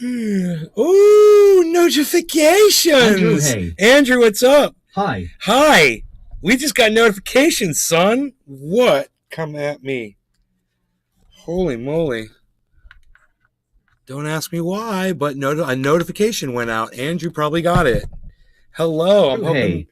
Ooh, Andrew, notifications. hey. Andrew, what's up? Hi. Hi. We just got notifications, son. What? Come at me. Holy moly. Don't ask me why, but a notification went out. Andrew probably got it. Hello. I'm Andrew, hoping. hey.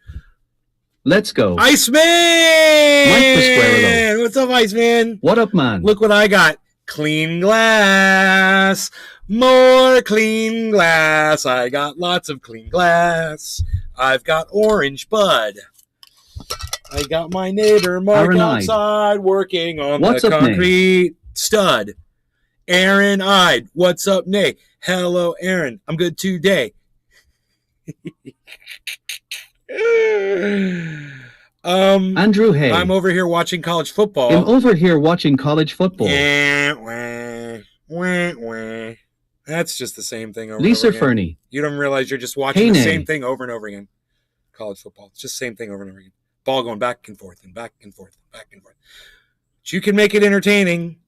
Let's go. Iceman! Mike Pasquarello. What's up, Iceman? What up, man? Look what I got. Clean glass. More clean glass. I got lots of clean glass. I've got orange bud. I got my neighbor Mark Aaron outside working on What's the up, concrete stud. Aaron Ide. What's up, Nay? Hello, Aaron. I'm good today. Andrew, hey. I'm over here watching college football. I'm over here watching college football. That's just the same thing over Lisa and over again. Fernie. You don't realize you're just watching Hey, the Nay. same thing over and over again. College football. It's just the same thing over and over again. Ball going back and forth and back and forth and back and forth. But you can make it entertaining.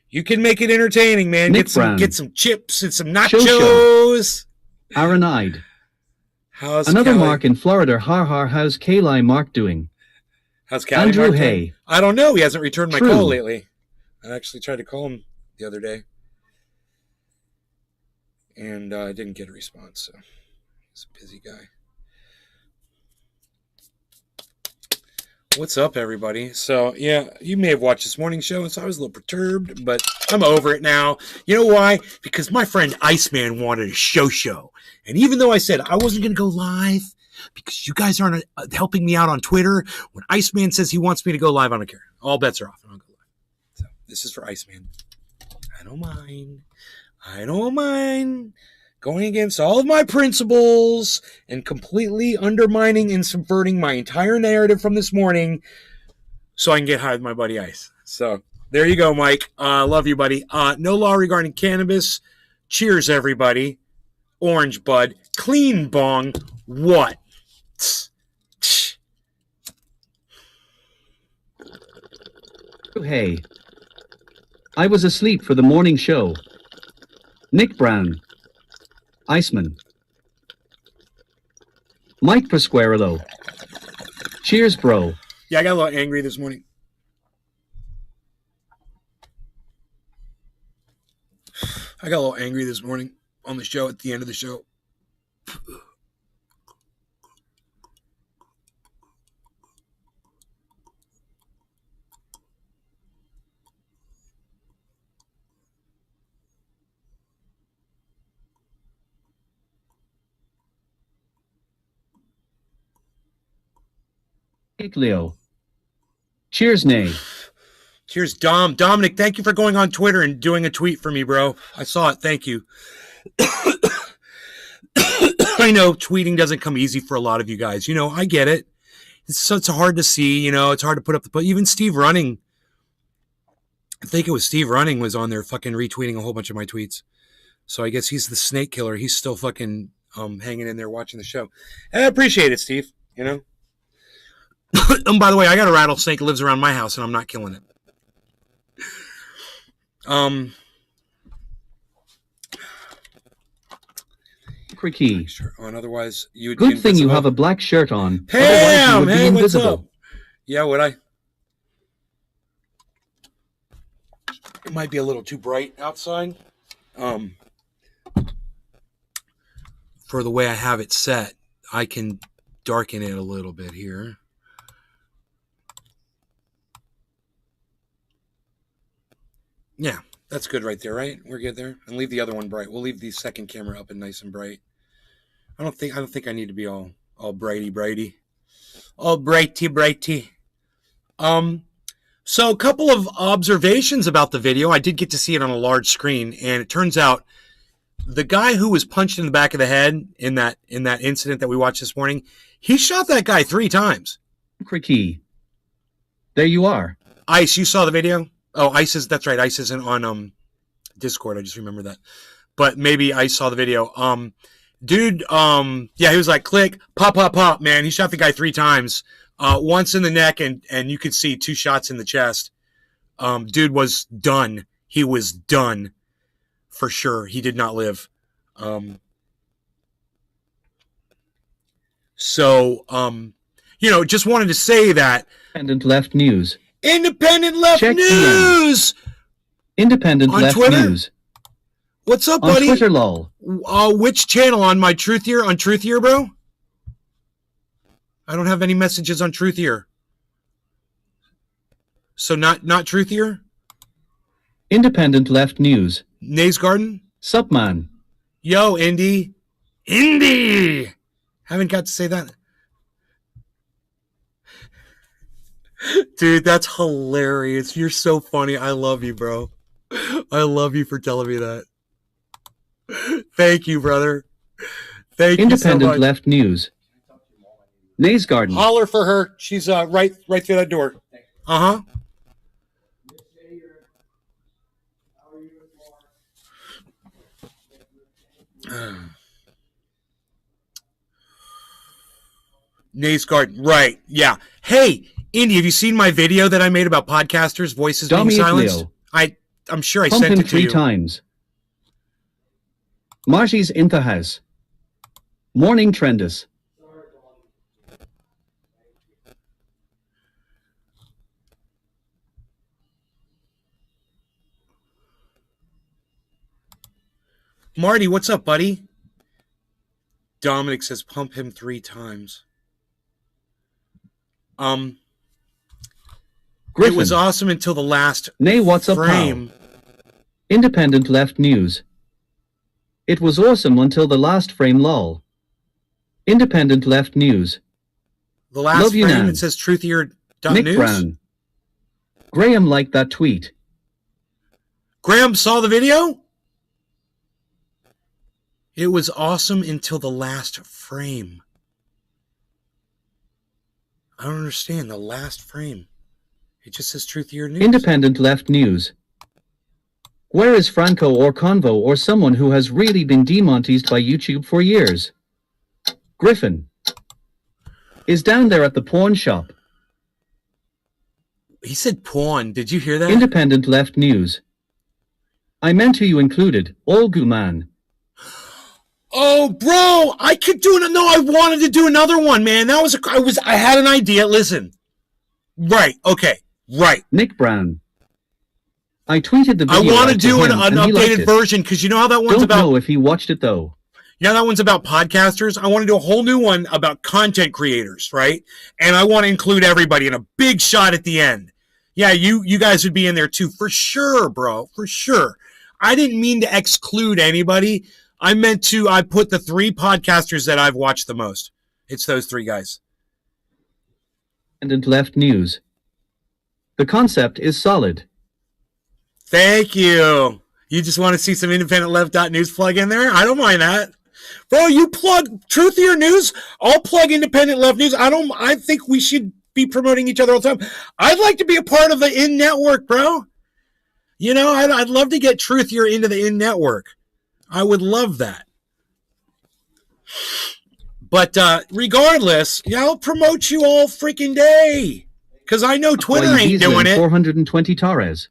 You can make it entertaining, man. Nick Get some chips and some nachos. Show. Aaron Ide. How's Another Kelly? Mark in Florida. How's Kayli Mark doing? How's Callie Andrew, Mark doing? hey. I don't know. He hasn't returned my True. call lately. I actually tried to call him the other day. And I didn't get a response, so he's a busy guy. What's up, everybody? So, yeah, you may have watched this morning show, so I was a little perturbed, but I'm over it now. You know why? Because my friend Iceman wanted a show. And even though I said I wasn't going to go live, because you guys aren't helping me out on Twitter, when Iceman says he wants me to go live, I don't care. All bets are off, and I'll go live. So, this is for Iceman. I don't mind going against all of my principles and completely undermining and subverting my entire narrative from this morning so I can get high with my buddy Ice. So there you go, Mike. Love you, buddy. No law regarding cannabis. Cheers, everybody. Orange bud. Clean bong. What? Hey. I was asleep for the morning show. Nick Brown. Iceman. Mike Pasquarello. Cheers, bro. Yeah, I got a little angry this morning. I got a little angry this morning on the show at the end of the show. Leo. Cheers, Nay. Cheers, Dom. Dominic, thank you for going on Twitter and doing a tweet for me, bro. I saw it. Thank you. I know tweeting doesn't come easy for a lot of you guys. You know, I get it. It's hard to see. You know, it's hard to put up the... But even Steve Running, I think it was Steve Running was on there fucking retweeting a whole bunch of my tweets. So I guess he's the snake killer. He's still fucking hanging in there watching the show. And I appreciate it, Steve. You know? And by the way, I got a rattlesnake that lives around my house, and I'm not killing it. Cricky. And otherwise, you would. Good thing you have a black shirt on. Pam, hey, what's invisible. up? Yeah, would I? It might be a little too bright outside. For the way I have it set, I can darken it a little bit here. Yeah, that's good right there, right? We're good there. And leave the other one bright. We'll leave the second camera up and nice and bright. I don't think I need to be all brighty. All brighty. So a couple of observations about the video. I did get to see it on a large screen, and it turns out the guy who was punched in the back of the head in that incident that we watched this morning, he shot that guy 3 times. Cricky. There you are. Ice, you saw the video? Oh, that's right. Ice isn't on Discord. I just remember that. But maybe Ice saw the video. Dude, yeah, he was like, click, pop, man. He shot the guy 3 times. Once in the neck, and you could see 2 shots in the chest. Dude was done. He was done. For sure. He did not live. Just wanted to say that Independent Left News. Independent Left Check News Independent on Left Twitter? News. What's up, On buddy? Twitter, lol. Which channel? On my Truthier? On Truthier, bro? I don't have any messages on Truthier. So not Truthier? Independent Left News. Nays Garden? Sup, man. Yo, Indy. Indy! Haven't got to say that. Dude, that's hilarious. You're so funny. I love you, bro. I love you for telling me that. Thank you, brother. Thank you so Independent much. Left News. Nays Garden. Holler for her. She's right through that door. Uh-huh. Nays Garden. Right. Yeah. Hey, Indy, have you seen my video that I made about podcasters' voices being Dummy silenced? Leo. I'm sure I Pump sent him it to 3 you. times. Marty's in the house. Morning Trendus. Marty, what's up, buddy? Dominic says pump him 3 times. Griffin. It was awesome until the last Nay, what's up, frame. pal? Independent Left News. It was awesome until the last frame, lol. Independent Left News. The last Love you, frame, Nan. it says truthier.news. Nick Brown. Graham liked that tweet. Graham saw the video? It was awesome until the last frame. I don't understand the last frame. It just says truthier news. Independent Left News. Where is Franco or Convo or someone who has really been demonetized by YouTube for years? Griffin. Is down there at the pawn shop. He said pawn. Did you hear that? Independent Left News. I meant who you included, Olgu man. Oh, bro, I could do it. No, I wanted to do another one, man. I had an idea. Listen. Right. Okay. Right. Nick Brown. I tweeted the I video. want to out do him, an and he liked updated it. version because you know how that one's Don't about. know if he watched it though. You know that one's about podcasters? I want to do a whole new one about content creators, right? And I want to include everybody in a big shot at the end. Yeah, you guys would be in there too. For sure, bro. For sure. I didn't mean to exclude anybody. I put the 3 podcasters that I've watched the most. It's those 3 guys. Independent Left News. The concept is solid. Thank you. You just want to see some independent left.news plug in there? I don't mind that. Bro, you plug Truthier News, I'll plug Independent Left News. I think we should be promoting each other all the time. I'd like to be a part of the in-network, bro. You know, I'd love to get Truthier into the in-network. I would love that. But regardless, yeah, I'll promote you all freaking day. Because I know Twitter Why ain't doing it. 420 Torres.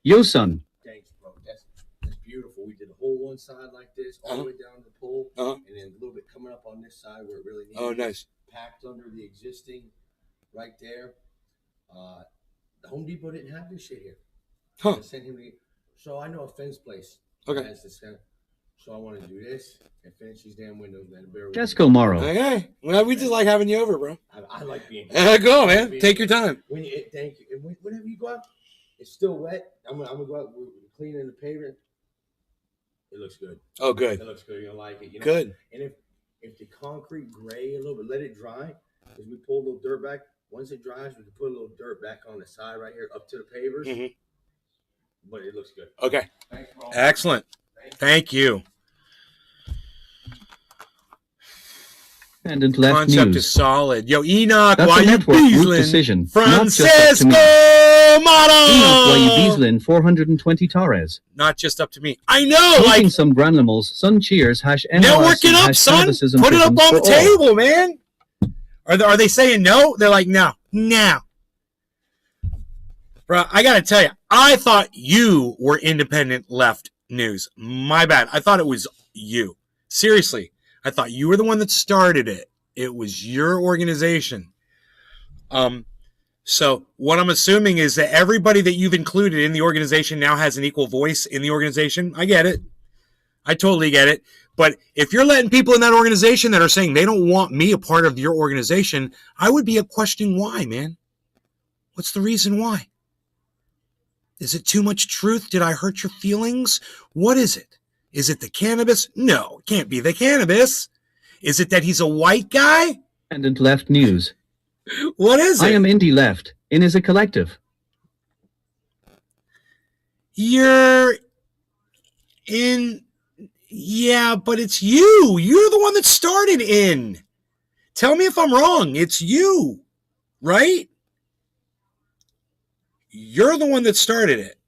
Yo, son. Thanks, bro. That's beautiful. We did the whole one side like this, all the way down the pole, and then a little bit coming up on this side where it really needs. Oh, nice. Packed under the existing, right there. The Home Depot didn't have this shit here. Huh. Sent him so I know a fence place. Okay. Has this kind so I want to do this and finish these damn windows. Then bear with Jessica me. Morrow. Okay. Well, we just like having you over, bro. I like being here. Go, man. Take your time. Thank you. And whenever you go out, it's still wet. I'm gonna go out. We're cleaning the pavement. It looks good. Oh, good. It looks good. You're gonna like it. You know? Good. And if the concrete gray a little bit, let it dry. Because we pull a little dirt back. Once it dries, we can put a little dirt back on the side right here, up to the pavers. Mhm. But it looks good. Okay. Thanks, bro. Excellent. Thank you. Independent Left Concept News. is solid. Yo, Enoch, That's why a you network group beasling? decision, not just up to Francisco me. Enoch, why you Motto! beaslin 420 Torres. Not just up to me. I know, Making like, some granimals, son cheers, hash network NRC, it up, hash son. services and Put it up prisons on the for all. table, man. Are they saying no? They're like, no. No. Bro, I got to tell you, I thought you were independent left news. My bad. I thought it was you. Seriously, I thought you were the one that started it. It was your organization. So what I'm assuming is that everybody that you've included in the organization now has an equal voice in the organization. I get it. I totally get it. But if you're letting people in that organization that are saying they don't want me a part of your organization, I would be questioning why, man. What's the reason why? Is it too much truth? Did I hurt your feelings? What is it? Is it the cannabis? No, it can't be the cannabis. Is it that he's a white guy? Independent Left News. What is it? I am Indie Left. In is a collective. You're in... Yeah, but it's you. You're the one that started in. Tell me if I'm wrong. It's you, right? You're the one that started it.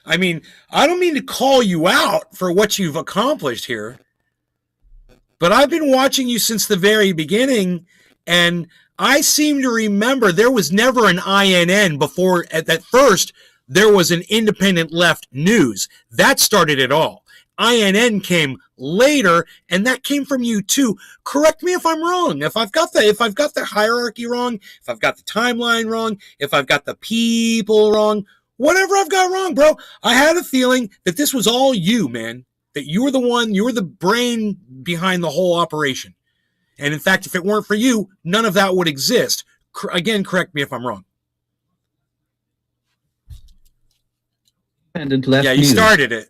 I mean, I don't mean to call you out for what you've accomplished here, but I've been watching you since the very beginning, and I seem to remember there was never an INN before. At first, there was an Independent Left News. That started it all. INN came later, and that came from you too. Correct me if I'm wrong. If I've got the hierarchy wrong, if I've got the timeline wrong, if I've got the people wrong, whatever I've got wrong, bro. I had a feeling that this was all you, man. That you were the one, you were the brain behind the whole operation. And in fact, if it weren't for you, none of that would exist. Again, correct me if I'm wrong. Independent Left Yeah, you News. started it.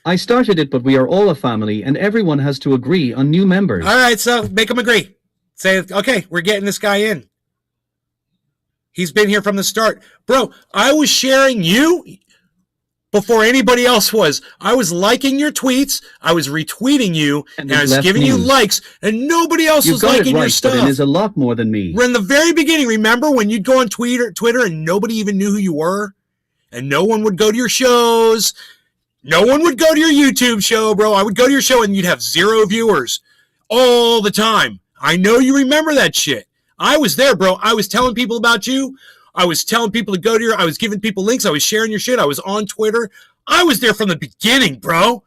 I started it, but we are all a family, and everyone has to agree on new members. All right, so make them agree. Say, okay, we're getting this guy in. He's been here from the start. Bro, I was sharing you before anybody else was. I was liking your tweets, I was retweeting you, and I was Left giving you News. likes, and nobody else You was got it liking your right, stuff. but it is a lot more than me. We're in the very beginning. Remember when you'd go on Twitter and nobody even knew who you were? And no one would go to your shows. No one would go to your YouTube show, bro. I would go to your show and you'd have 0 viewers all the time. I know you remember that shit. I was there, bro. I was telling people about you. I was telling people to go to I was giving people links. I was sharing your shit. I was on Twitter. I was there from the beginning, bro.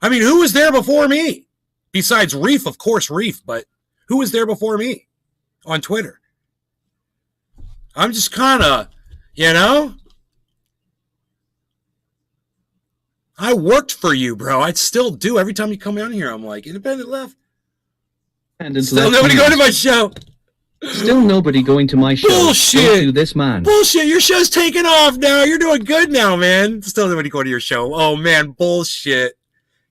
I mean, who was there before me? Besides Reef, of course, Reef, but who was there before me on Twitter? I'm just kind of, you know? I worked for you, bro. I still do. Every time you come down here, I'm like, Independent Left. Still Left nobody News. going to my show. Still nobody going to my show. Bullshit. Don't do this, man. Bullshit. Your show's taking off now. You're doing good now, man. Still nobody going to your show. Oh, man. Bullshit.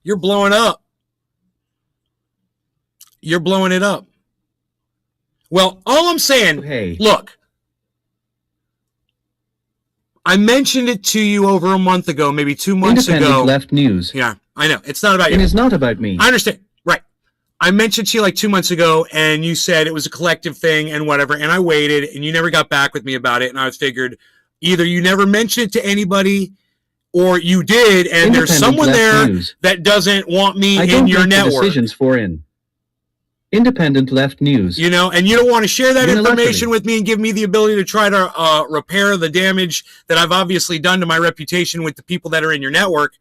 You're blowing up. You're blowing it up. Well, all I'm saying, Hey. look, I mentioned it to you over a month ago, maybe 2 months Independent ago. Left News. Yeah, I know. It's not about It you. is not about me. I understand. Right. I mentioned to you like 2 months ago, and you said it was a collective thing and whatever, and I waited, and you never got back with me about it, and I figured either you never mentioned it to anybody, or you did, and there's Independent someone Left there News. that doesn't want me I in don't your make the network. decisions for in. Independent Left News. You know, and you don't want to share that Unilaterally. information with me and give me the ability to try to repair the damage that I've obviously done to my reputation with the people that are in your network.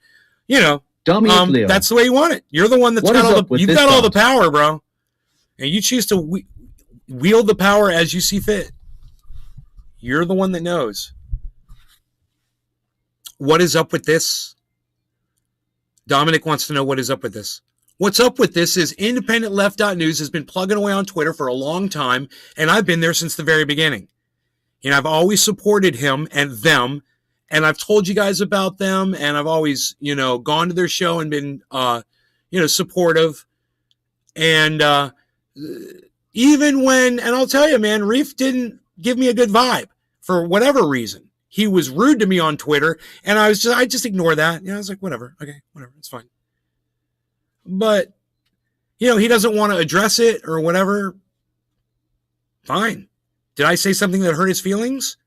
You know, Dominant Leo. that's the way you want it. You're the one that's What got is all up the. with You've this got all the dog? power, bro, and you choose to wield the power as you see fit. You're the one that knows. What is up with this? Dominic wants to know what is up with this. What's up with this is IndependentLeft.News has been plugging away on Twitter for a long time, and I've been there since the very beginning. And I've always supported him and them, and I've told you guys about them, and I've always, you know, gone to their show and been, you know, supportive. And even when, and I'll tell you, man, Reef didn't give me a good vibe for whatever reason. He was rude to me on Twitter, and I just ignore that. You know, I was like, whatever, okay, whatever, it's fine. But, you know, he doesn't want to address it or whatever. Fine. Did I say something that hurt his feelings?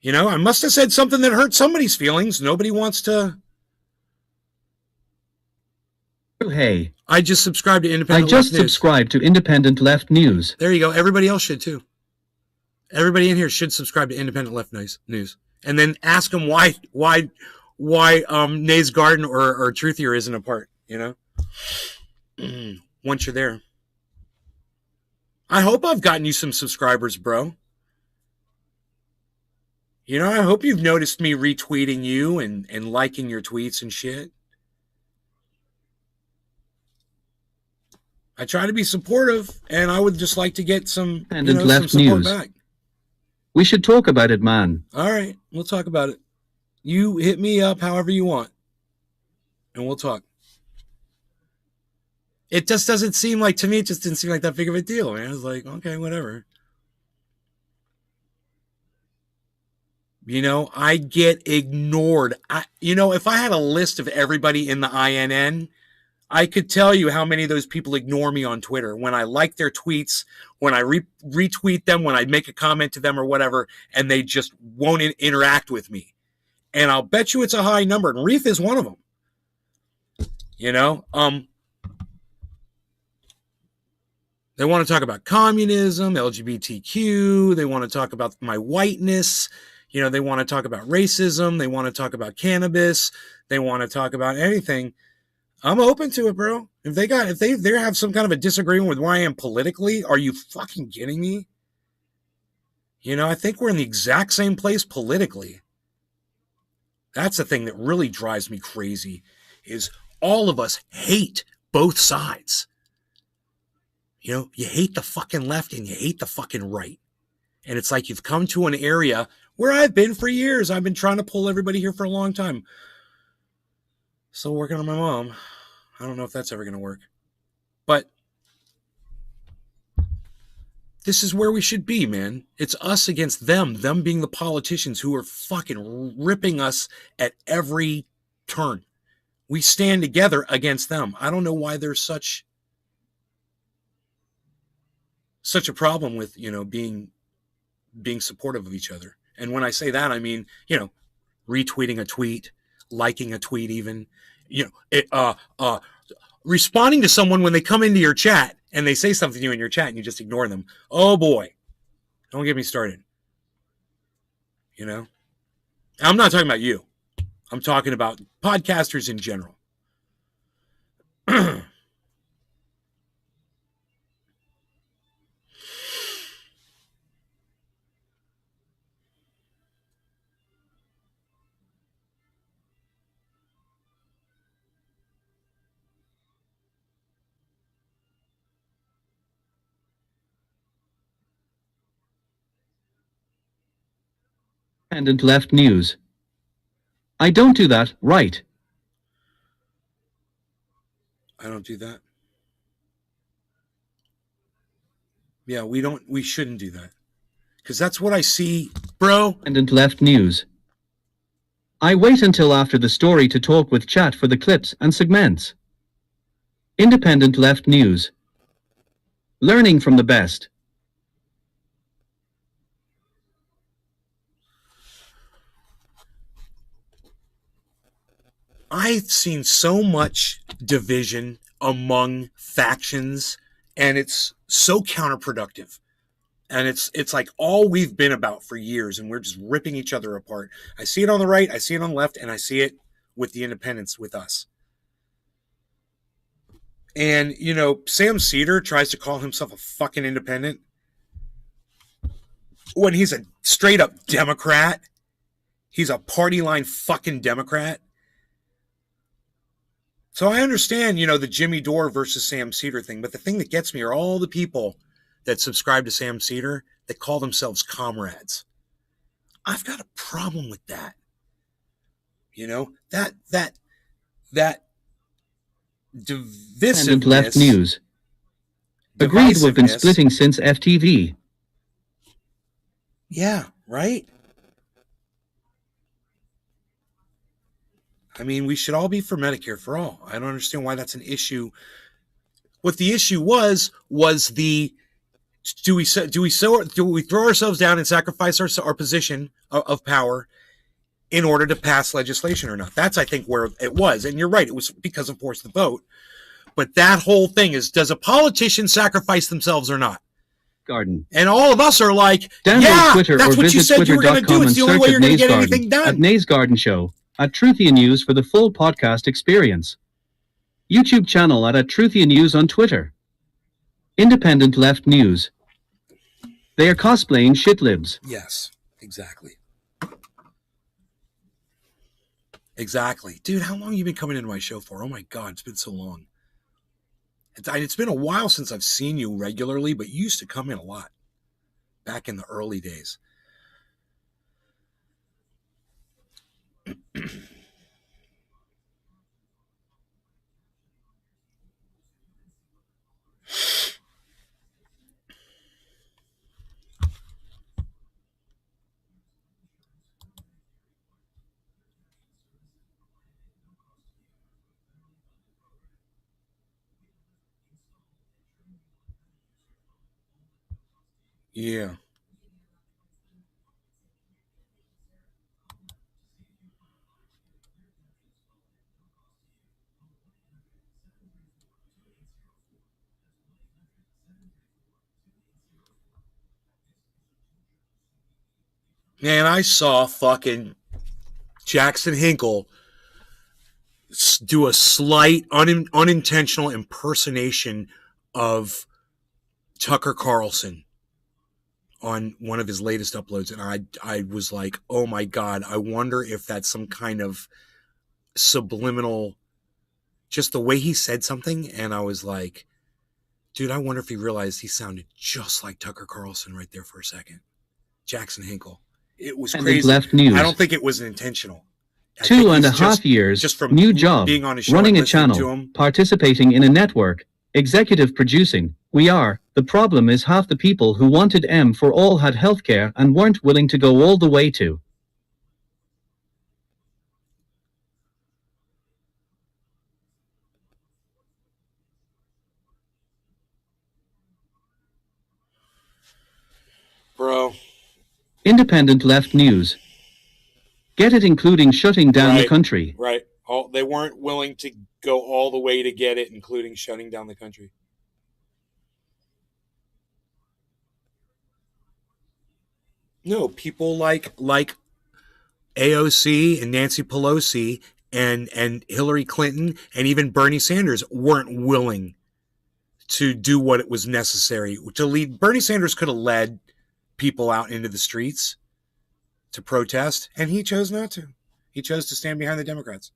You know, I must have said something that hurt somebody's feelings. Nobody wants to. Hey. I just subscribed to I Independent just Left News. subscribed to Independent Left News. There you go. Everybody else should too. Everybody in here should subscribe to Independent Left News. And then ask them why Nays Garden or Truthier isn't a part. you know? Once you're there. I hope I've gotten you some subscribers, bro. You know, I hope you've noticed me retweeting you and liking your tweets and shit. I try to be supportive, and I would just like to get some, Left some support news. back. We should talk about it, man. All right, we'll talk about it. You hit me up however you want, and we'll talk. It just doesn't seem like, to me, it just didn't seem like that big of a deal, man. I was like, okay, whatever. You know, I get ignored. If I had a list of everybody in the INN, I could tell you how many of those people ignore me on Twitter when I like their tweets, when I retweet them, when I make a comment to them or whatever, and they just won't interact with me. And I'll bet you it's a high number, and Reef is one of them. You know, they want to talk about communism, LGBTQ. They want to talk about my whiteness. You know, they want to talk about racism. They want to talk about cannabis. They want to talk about anything. I'm open to it, bro. If they have some kind of a disagreement with where I am politically, are you fucking kidding me? You know, I think we're in the exact same place politically. That's the thing that really drives me crazy, is all of us hate both sides. You know, you hate the fucking left and you hate the fucking right. And it's like you've come to an area where I've been for years. I've been trying to pull everybody here for a long time. Still working on my mom. I don't know if that's ever going to work. But this is where we should be, man. It's us against them being the politicians who are fucking ripping us at every turn. We stand together against them. I don't know why there's such a problem with, being supportive of each other. And when I say that, I mean, retweeting a tweet, liking a tweet even, responding to someone when they come into your chat and they say something to you in your chat and you just ignore them. Oh boy. Don't get me started. I'm not talking about you. I'm talking about podcasters in general. Left news. I don't do that, right? I don't do that. Yeah, we shouldn't do that. Because that's what I see, bro. Left news. I wait until after the story to talk with chat for the clips and segments. Independent left news. Learning from the best. I've seen so much division among factions, and it's so counterproductive. And it's like all we've been about for years, and we're just ripping each other apart. I see it on the right, I see it on the left, and I see it with the independents with us. And, Sam Cedar tries to call himself a fucking independent when he's a straight up Democrat. He's a party line fucking Democrat. So I understand, the Jimmy Dore versus Sam Cedar thing, but the thing that gets me are all the people that subscribe to Sam Cedar that call themselves comrades. I've got a problem with that. That divisiveness. Left news. Agreed, we've been splitting since FTV. Yeah, right? I mean, we should all be for Medicare for all. I don't understand why that's an issue. What the issue was the do we throw ourselves down and sacrifice our position of power in order to pass legislation or not? That's, I think, where it was. And you're right, it was because of course the vote. But that whole thing is, does a politician sacrifice themselves or not? Garden. And all of us are like, Download Twitter that's or what you visit said you were going to do. twitter.com It's and the only search way at you're going to Nays get Garden. anything done. At Nays Garden Show. At Truthian News for the full podcast experience. YouTube channel at @Truthia News on Twitter. Independent Left News. They are cosplaying shitlibs. Yes, exactly. Exactly. Dude, how long have you been coming into my show for? Oh my God, it's been so long. It's been a while since I've seen you regularly, but you used to come in a lot back in the early days. Yeah. Man, I saw fucking Jackson Hinkle do a slight unintentional impersonation of Tucker Carlson on one of his latest uploads, and I was like, oh my God, I wonder if that's some kind of subliminal, just the way he said something. And I was like, dude, I wonder if he realized he sounded just like Tucker Carlson right there for a second. Jackson Hinkle. It was crazy. Left News. I don't think it was intentional. 2.5 years, just from new job, being on his show, running a listening to channel, him. participating in a network, executive producing. We are. The problem is half the people who wanted M for all had healthcare and weren't willing to go all the way to. Bro. Independent Left News. Get it, including shutting down the country. Right. They weren't willing to go all the way to get it, including shutting down the country. No, people like AOC and Nancy Pelosi and Hillary Clinton and even Bernie Sanders weren't willing to do what it was necessary to lead. Bernie Sanders could have led people out into the streets to protest, and he chose not to. He chose to stand behind the Democrats.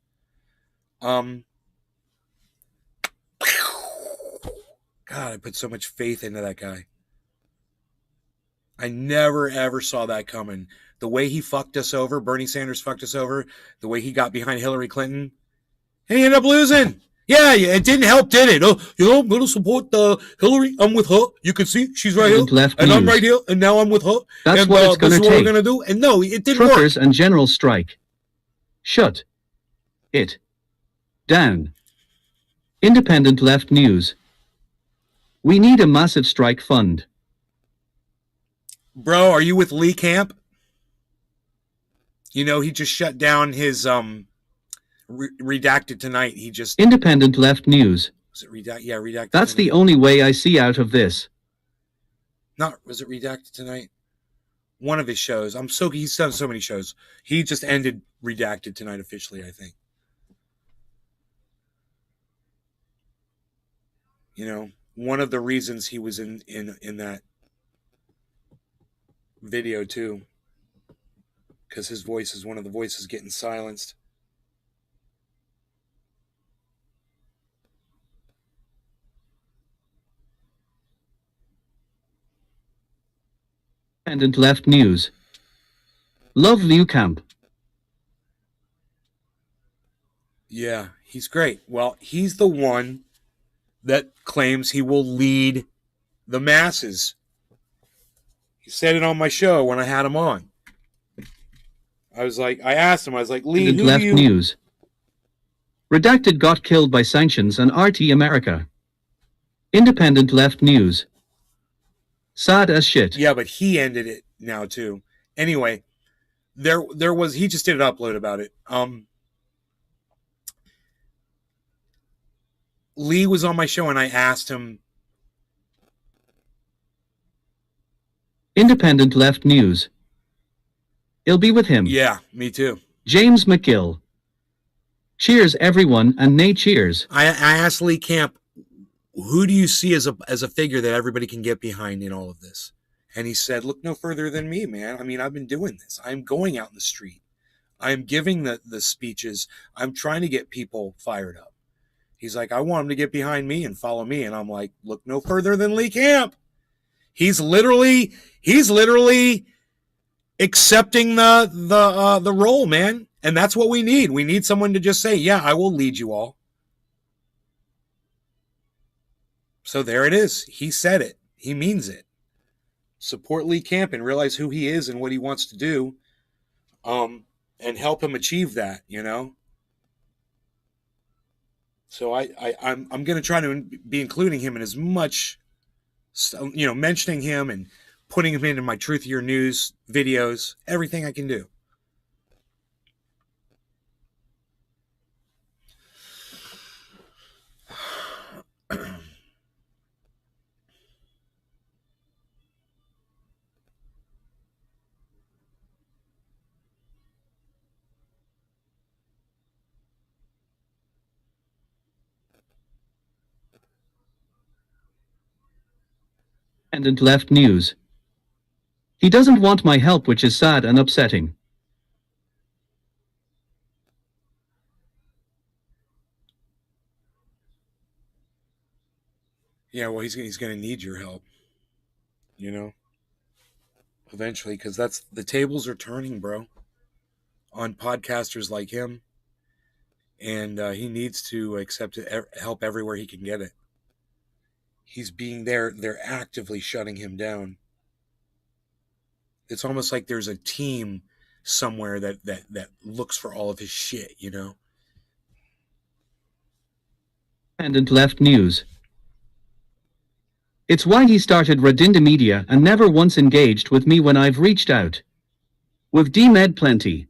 God, I put so much faith into that guy. I never, ever saw that coming. The way he fucked us over, Bernie Sanders fucked us over, the way he got behind Hillary Clinton, and he ended up losing. Yeah, it didn't help, did it? Oh, I'm going to support Hillary. I'm with her. You can see she's right here, and I'm right here, and now I'm with her. That's and, what it's going to take. What we're going to do. And no, it didn't Truckers work. and general strike. Shut it down. Independent Left News. We need a massive strike fund. Bro, are you with Lee Camp? You know, he just shut down his Redacted Tonight. He just... Independent Left News. Was it Redacted? Yeah, Redacted That's Tonight. the only way I see out of this. Was it Redacted Tonight? One of his shows. He's done so many shows. He just ended Redacted Tonight officially, I think. You know, one of the reasons he was in that video too, because his voice is one of the voices getting silenced. Independent Left News. Love Liu Camp. Yeah, he's great. Well, he's the one that claims he will lead the masses. He said it on my show when I had him on. I asked him, Lee, Independent Left News. Redacted got killed by sanctions and RT America. Independent Left News. Sad as shit. Yeah, but he ended it now too. Anyway, he just did an upload about it. Lee was on my show and I asked him. Independent Left News. It'll be with him. Yeah, me too. James McGill. Cheers everyone and nay cheers. I asked Lee Camp, who do you see as a figure that everybody can get behind in all of this? And he said, look no further than me, man. I mean, I've been doing this. I'm going out in the street. I'm giving the speeches. I'm trying to get people fired up. He's like, I want them to get behind me and follow me. And I'm like, look no further than Lee Camp. He's literally accepting the role, man. And that's what we need. We need someone to just say, yeah, I will lead you all. So there it is. He said it. He means it. Support Lee Camp and realize who he is and what he wants to do. And help him achieve that, you know? So I'm going to try to be including him in as much, you know, mentioning him and putting him into my Truth Your News videos, everything I can do. Independent left news. He doesn't want my help, which is sad and upsetting. Yeah, well, he's going to need your help, you know, eventually, because the tables are turning, bro, on podcasters like him, and he needs to accept help everywhere he can get it. He's being there. They're actively shutting him down. It's almost like there's a team somewhere that looks for all of his shit, you know? Independent left news. It's why he started Redinda Media and never once engaged with me when I've reached out. With DMed plenty.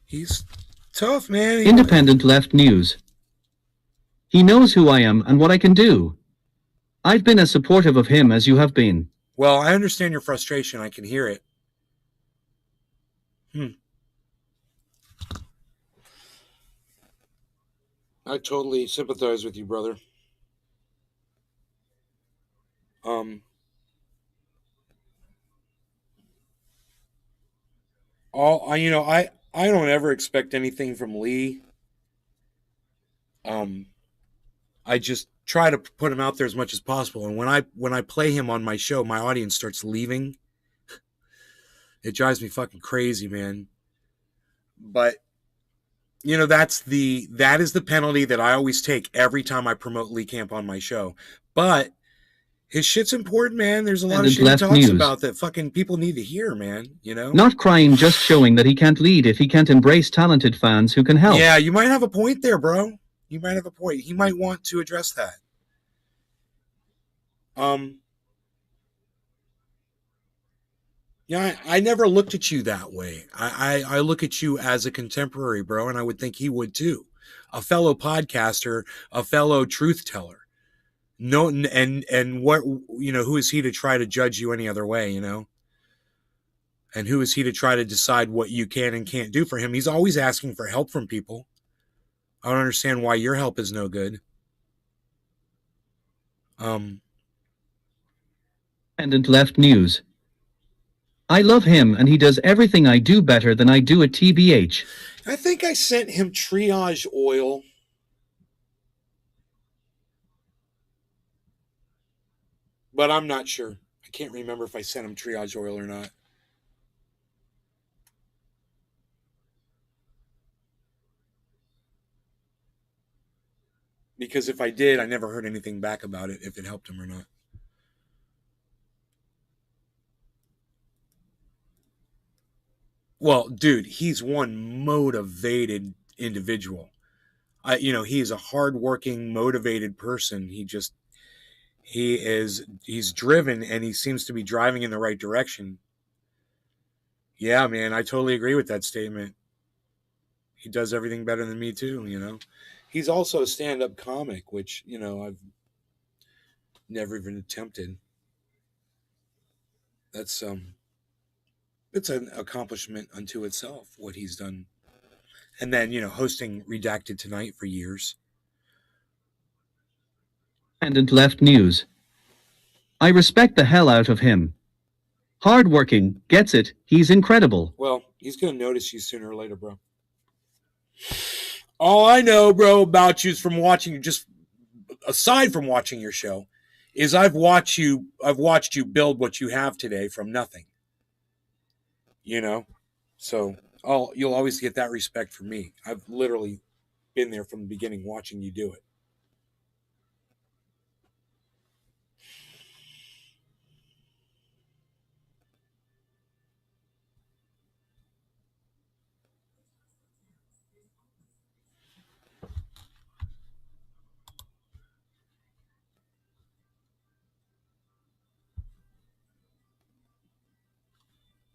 He's tough, man. Independent left news. He knows who I am and what I can do. I've been as supportive of him as you have been. Well, I understand your frustration. I can hear it. I totally sympathize with you, brother. I don't ever expect anything from Lee. I just try to put him out there as much as possible. And when I play him on my show, my audience starts leaving. It drives me fucking crazy, man. But you know, that is the penalty that I always take every time I promote Lee Camp on my show. But his shit's important, man. There's a lot of shit he talks about that fucking people need to hear, man. You know? Not crying, just showing that he can't lead if he can't embrace talented fans who can help. Yeah, you might have a point there, bro. You might have a point. He might want to address that. Yeah, I never looked at you that way. I look at you as a contemporary, bro, and I would think he would too. A fellow podcaster, a fellow truth teller. No, and what, you know, who is he to try to judge you any other way, you know? And who is he to try to decide what you can and can't do for him? He's always asking for help from people. I don't understand why your help is no good. Independent left news. I love him and he does everything I do better than I do at TBH. I think I sent him triage oil. But I'm not sure. I can't remember if I sent him triage oil or not. Because if I did, I never heard anything back about it, if it helped him or not. Well, dude, he's one motivated individual. He's a hardworking, motivated person. He's driven, and he seems to be driving in the right direction. Yeah, man, I totally agree with that statement. He does everything better than me too, you know. He's also a stand-up comic, which, you know, I've never even attempted. That's it's an accomplishment unto itself what he's done. And then, hosting Redacted Tonight for years. Independent Left News. I respect the hell out of him. Hardworking, gets it, he's incredible. Well, he's going to notice you sooner or later, bro. All I know, bro, about you is from watching, just aside from watching your show, is I've watched you build what you have today from nothing. So you'll always get that respect from me. I've literally been there from the beginning watching you do it.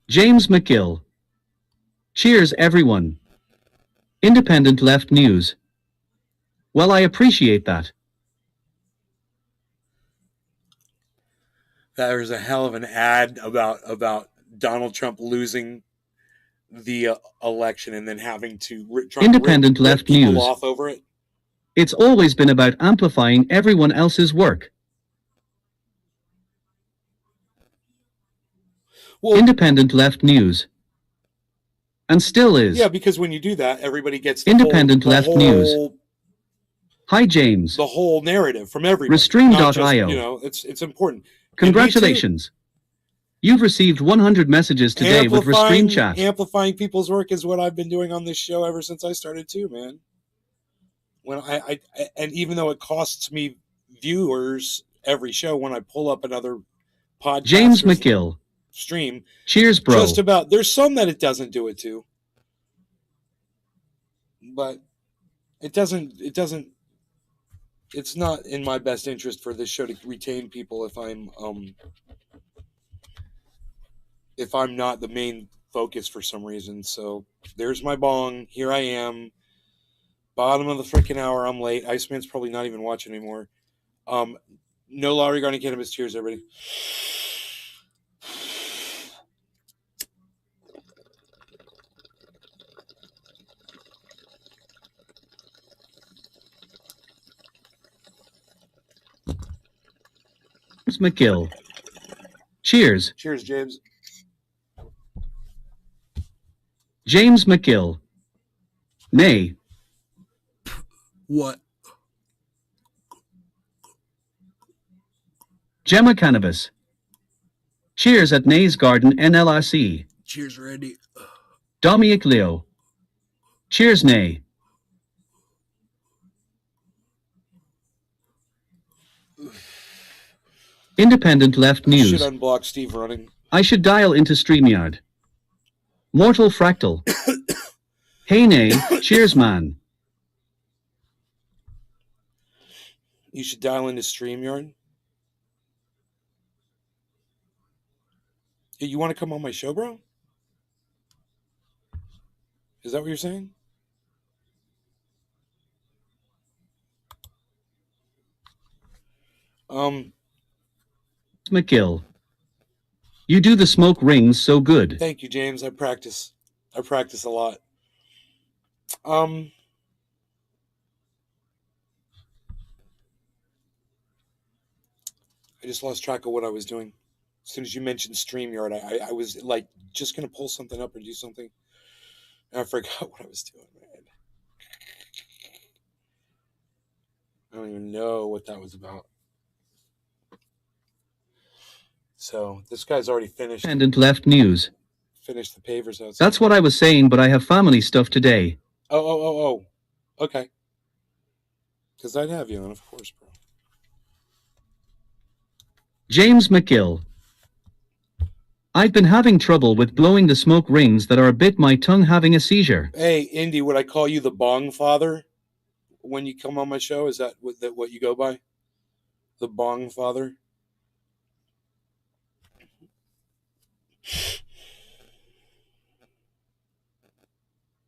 James McGill. Cheers, everyone. Independent Left News. Well, I appreciate that. That was a hell of an ad about Donald Trump losing the election and then having to try Independent to rip Left people News. off over it. It's always been about amplifying everyone else's work. Well, Independent Left News. And still is. yeah, because when you do that, everybody gets the Independent whole, Left the whole, News. Hi, James. the whole narrative from everybody. Restream.io. Not just, it's important. Congratulations. You've received 100 messages today with Restream Chat. Amplifying people's work is what I've been doing on this show ever since I started too, man. When I and even though it costs me viewers every show when I pull up another podcast, James or McGill. stream, Cheers, bro. just about, there's some that it doesn't do it to, but it's not in my best interest for this show to retain people if I'm not the main focus for some reason. So there's my bong. Here I am. Bottom of the freaking hour. I'm late. Iceman's probably not even watching anymore. No law regarding cannabis. Cheers, everybody. James McGill. Cheers. Cheers, James. James McGill. Nay. What? Gemma Cannabis. Cheers at Nay's Garden NLRC. Cheers, Randy. Dominic Leo. Cheers, Nay. Independent Left News. Should unblock Steve running. I should dial into StreamYard. Mortal Fractal. Hey, Nay. Cheers, man. You should dial into StreamYard. Hey, you want to come on my show, bro? Is that what you're saying? McGill. You do the smoke rings so good. Thank you, James. I practice a lot. I just lost track of what I was doing. As soon as you mentioned StreamYard, I was like just gonna pull something up and do something. And I forgot what I was doing, man. I don't even know what that was about. So this guy's already finished Independent Left News. the pavers outside. That's what I was saying, but I have family stuff today. Oh. Okay. Because I'd have you on, of course, bro. James McGill. I've been having trouble with blowing the smoke rings that are a bit my tongue having a seizure. Hey, Indy, would I call you the Bong Father when you come on my show? Is that what you go by? The Bong Father?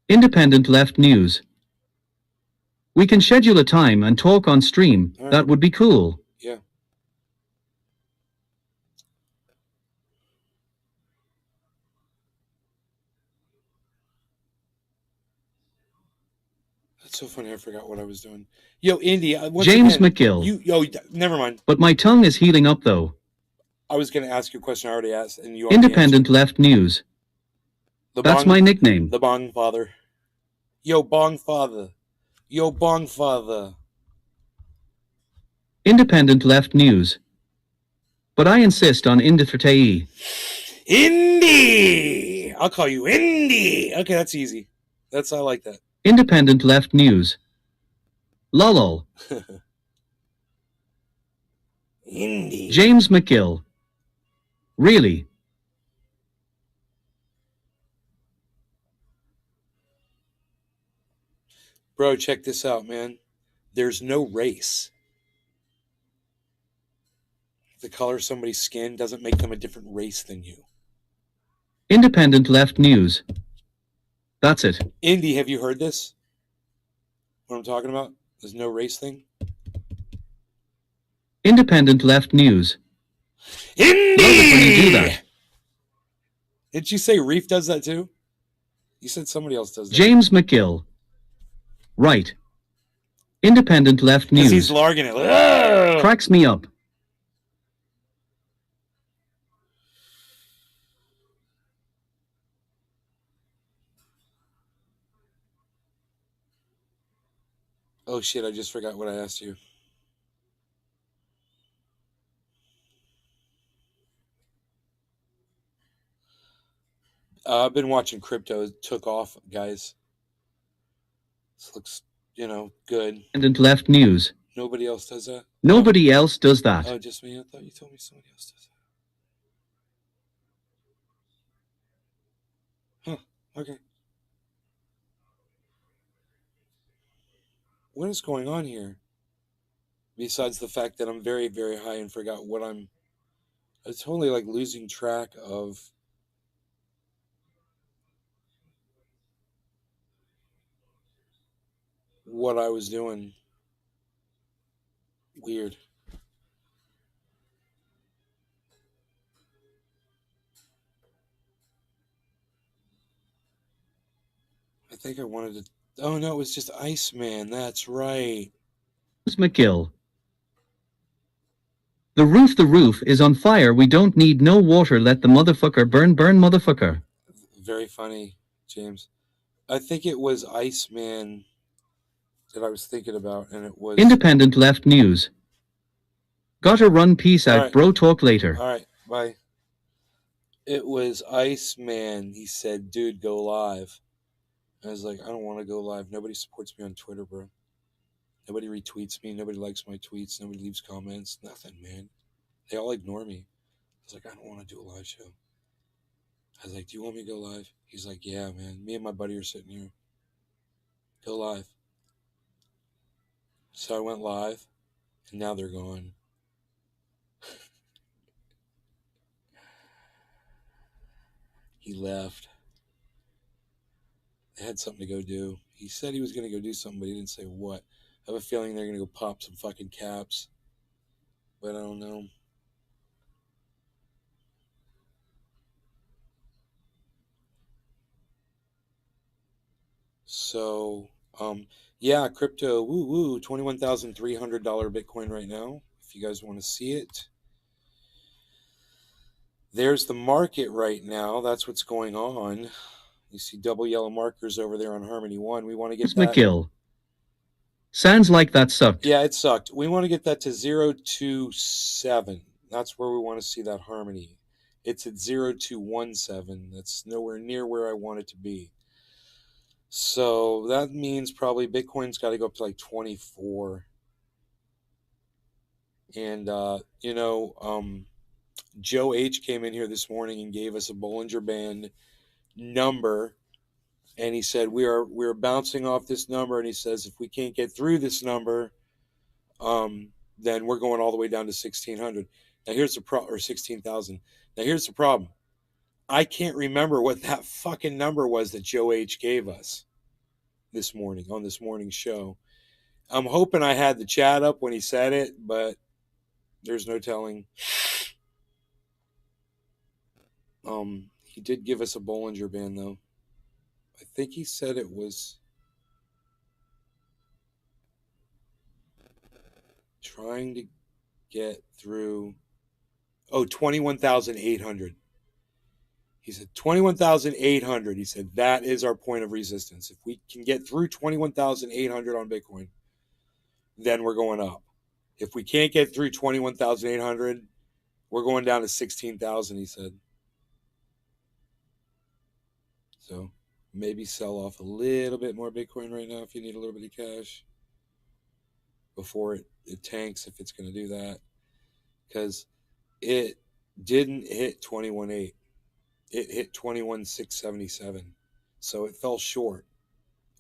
Independent Left News. We can schedule a time and talk on stream. All right. That would be cool. Yeah. So funny, I forgot what I was doing. Yo, Indy, once James again, McGill. never mind. But my tongue is healing up though. I was going to ask you a question I already asked, and you already Independent answered. Left News. The That's bong, my nickname. the bong father. Yo, bong father. Yo, bong father. Independent Left News. But I insist on Indiffertei. Indy! I'll call you Indy. Okay, that's easy. I like that. Independent Left News. Lol. Indy. James McGill. Really? Bro, check this out, man. There's no race. The color of somebody's skin doesn't make them a different race than you. Independent Left News. That's it. Indy, have you heard this? What I'm talking about? There's no race thing? Independent Left News. Indy! Love it when you do that. Did you say Reef does that too? You said somebody else does that. James McGill. Right. Independent Left Because News. he's larging it. Ugh! Cracks me up. Oh shit, I just forgot what I asked you. I've been watching crypto. It took off, guys. This looks, good. Independent Left News. Nobody else does that? Nobody else does that. Oh, just me? I thought you told me somebody else does that. Huh, okay. What is going on here? Besides the fact that I'm very, very high and forgot what I'm totally like losing track of what I was doing. Weird. I think I wanted to. Oh no, it was just Iceman. That's right. James McGill. The roof is on fire. We don't need no water. Let the motherfucker burn, motherfucker. Very funny, James. I think it was Iceman that I was thinking about, and it was Independent Left News. Gotta run. Peace out, All right. bro. Talk later. All right, bye. It was Iceman. He said, "Dude, go live." I was like, I don't want to go live. Nobody supports me on Twitter, bro. Nobody retweets me. Nobody likes my tweets. Nobody leaves comments. Nothing, man. They all ignore me. I was like, I don't want to do a live show. I was like, do you want me to go live? He's like, yeah, man. Me and my buddy are sitting here. Go live. So I went live, and now they're gone. He left. They had something to go do. He said he was going to go do something, but he didn't say what. I have a feeling they're going to go pop some fucking caps. But I don't know. So, yeah, crypto, woo, $21,300 Bitcoin right now, if you guys want to see it. There's the market right now. That's what's going on. You see double yellow markers over there on Harmony 1. We want to get James McGill. Sounds like that sucked. Yeah, it sucked. We want to get that to 027. That's where we want to see that Harmony. It's at 0217. That's nowhere near where I want it to be. So that means probably Bitcoin's got to go up to like 24. And, Joe H came in here this morning and gave us a Bollinger Band number. And he said, we're bouncing off this number. And he says, if we can't get through this number, then we're going all the way down to 1,600. Now here's the or 16,000. Now here's the problem. I can't remember what that fucking number was that Joe H gave us this morning on this morning's show. I'm hoping I had the chat up when he said it, but there's no telling. He did give us a Bollinger Band though. I think he said it was trying to get through. Oh, 21,800. He said 21,800. He said that is our point of resistance. If we can get through 21,800 on Bitcoin, then we're going up. If we can't get through 21,800, we're going down to 16,000, he said. So maybe sell off a little bit more Bitcoin right now if you need a little bit of cash before it tanks, if it's going to do that. Because it didn't hit 21.8. It hit 21,677. So it fell short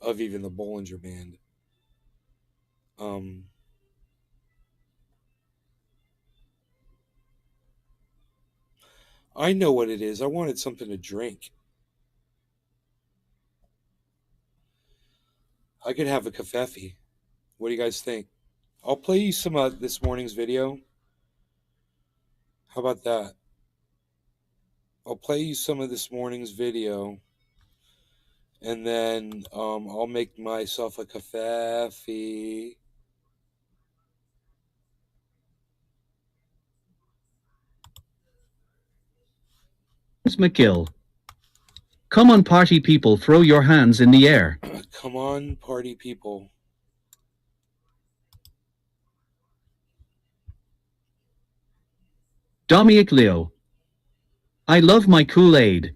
of even the Bollinger Band. I know what it is. I wanted something to drink. I could have a cafefe. What do you guys think? I'll play you some of this morning's video. How about that? I'll play you some of this morning's video, and then I'll make myself a cafefe. James McGill. Come on, party people, throw your hands in the air. Come on, party people. Dominic Leo. I love my Kool-Aid.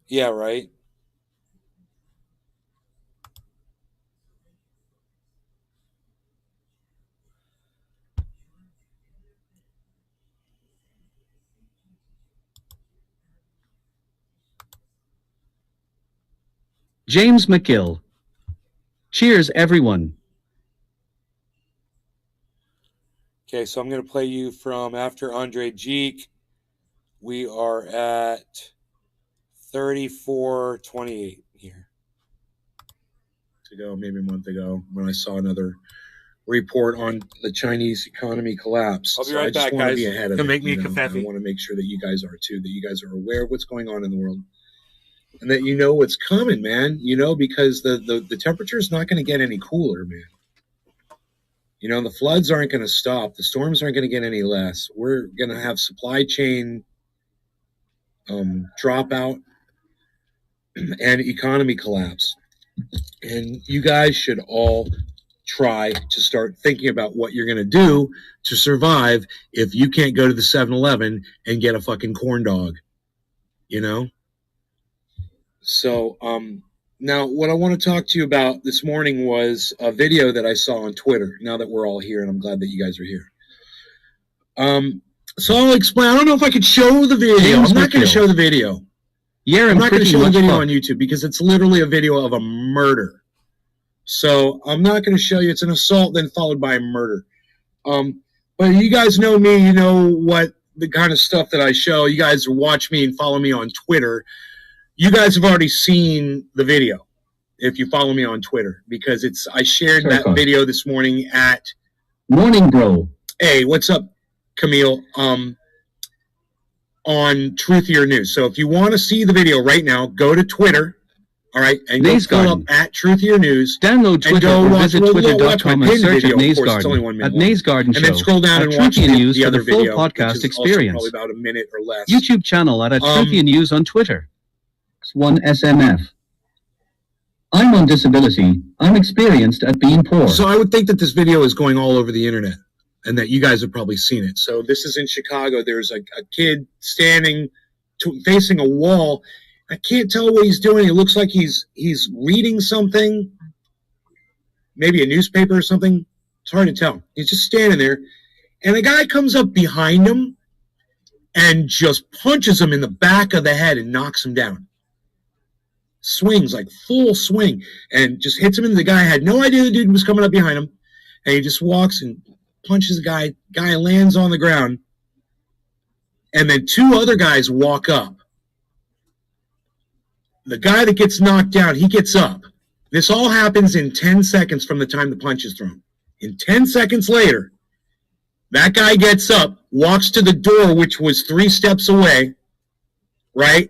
Yeah, right. James McGill. Cheers, everyone. Okay, so I'm going to play you from after Andre Geek. We are at 34.28 here. Ago, maybe a month ago, when I saw another report on the Chinese economy collapse. I'll be right back, guys. Be ahead of it, make me a cafefe. I want to make sure that you guys are too, that you guys are aware of what's going on in the world, and that you know what's coming, man. You know, because the temperature is not going to get any cooler, man. You know, the floods aren't going to stop. The storms aren't going to get any less. We're going to have supply chain dropout and economy collapse. And you guys should all try to start thinking about what you're going to do to survive if you can't go to the 7-Eleven and get a fucking corn dog, you know? So, now what I want to talk to you about this morning was a video that I saw on Twitter, now that we're all here, and I'm glad that you guys are here. So I'll explain. I don't know if I could show the video. I'm not going to show the video. Yeah, I'm not going to show the video on YouTube because it's literally a video of a murder. So I'm not going to show you. It's an assault then followed by a murder. But you guys know me. You know what the kind of stuff that I show. You guys watch me and follow me on Twitter. You guys have already seen the video if you follow me on Twitter because I shared that video this morning at Morning Bro. Hey, what's up, Camille? On Truthier News. So if you want to see the video right now, go to Twitter, all right, and go pull up at Truthier News. Download Twitter or visit twitter.com and search at Nays Garden. At Nays Garden Show. And then scroll down and watch News the for other the full video, podcast experience. Probably about a minute or less. YouTube channel at Truthier News on Twitter. 1 SMF. I'm on disability. I'm experienced at being poor. So I would think that this video is going all over the internet and that you guys have probably seen it. So this is in Chicago. There's a kid standing facing a wall. I can't tell what he's doing. It looks like he's reading something, maybe a newspaper or something. It's hard to tell. He's just standing there. And a guy comes up behind him and just punches him in the back of the head and knocks him down. Swings, like full swing, and just hits him in the guy. Had no idea the dude was coming up behind him. And he just walks and punches the guy. Guy lands on the ground. And then two other guys walk up. The guy that gets knocked down, he gets up. This all happens in 10 seconds from the time the punch is thrown. In 10 seconds later, that guy gets up, walks to the door, which was 3 steps away, right?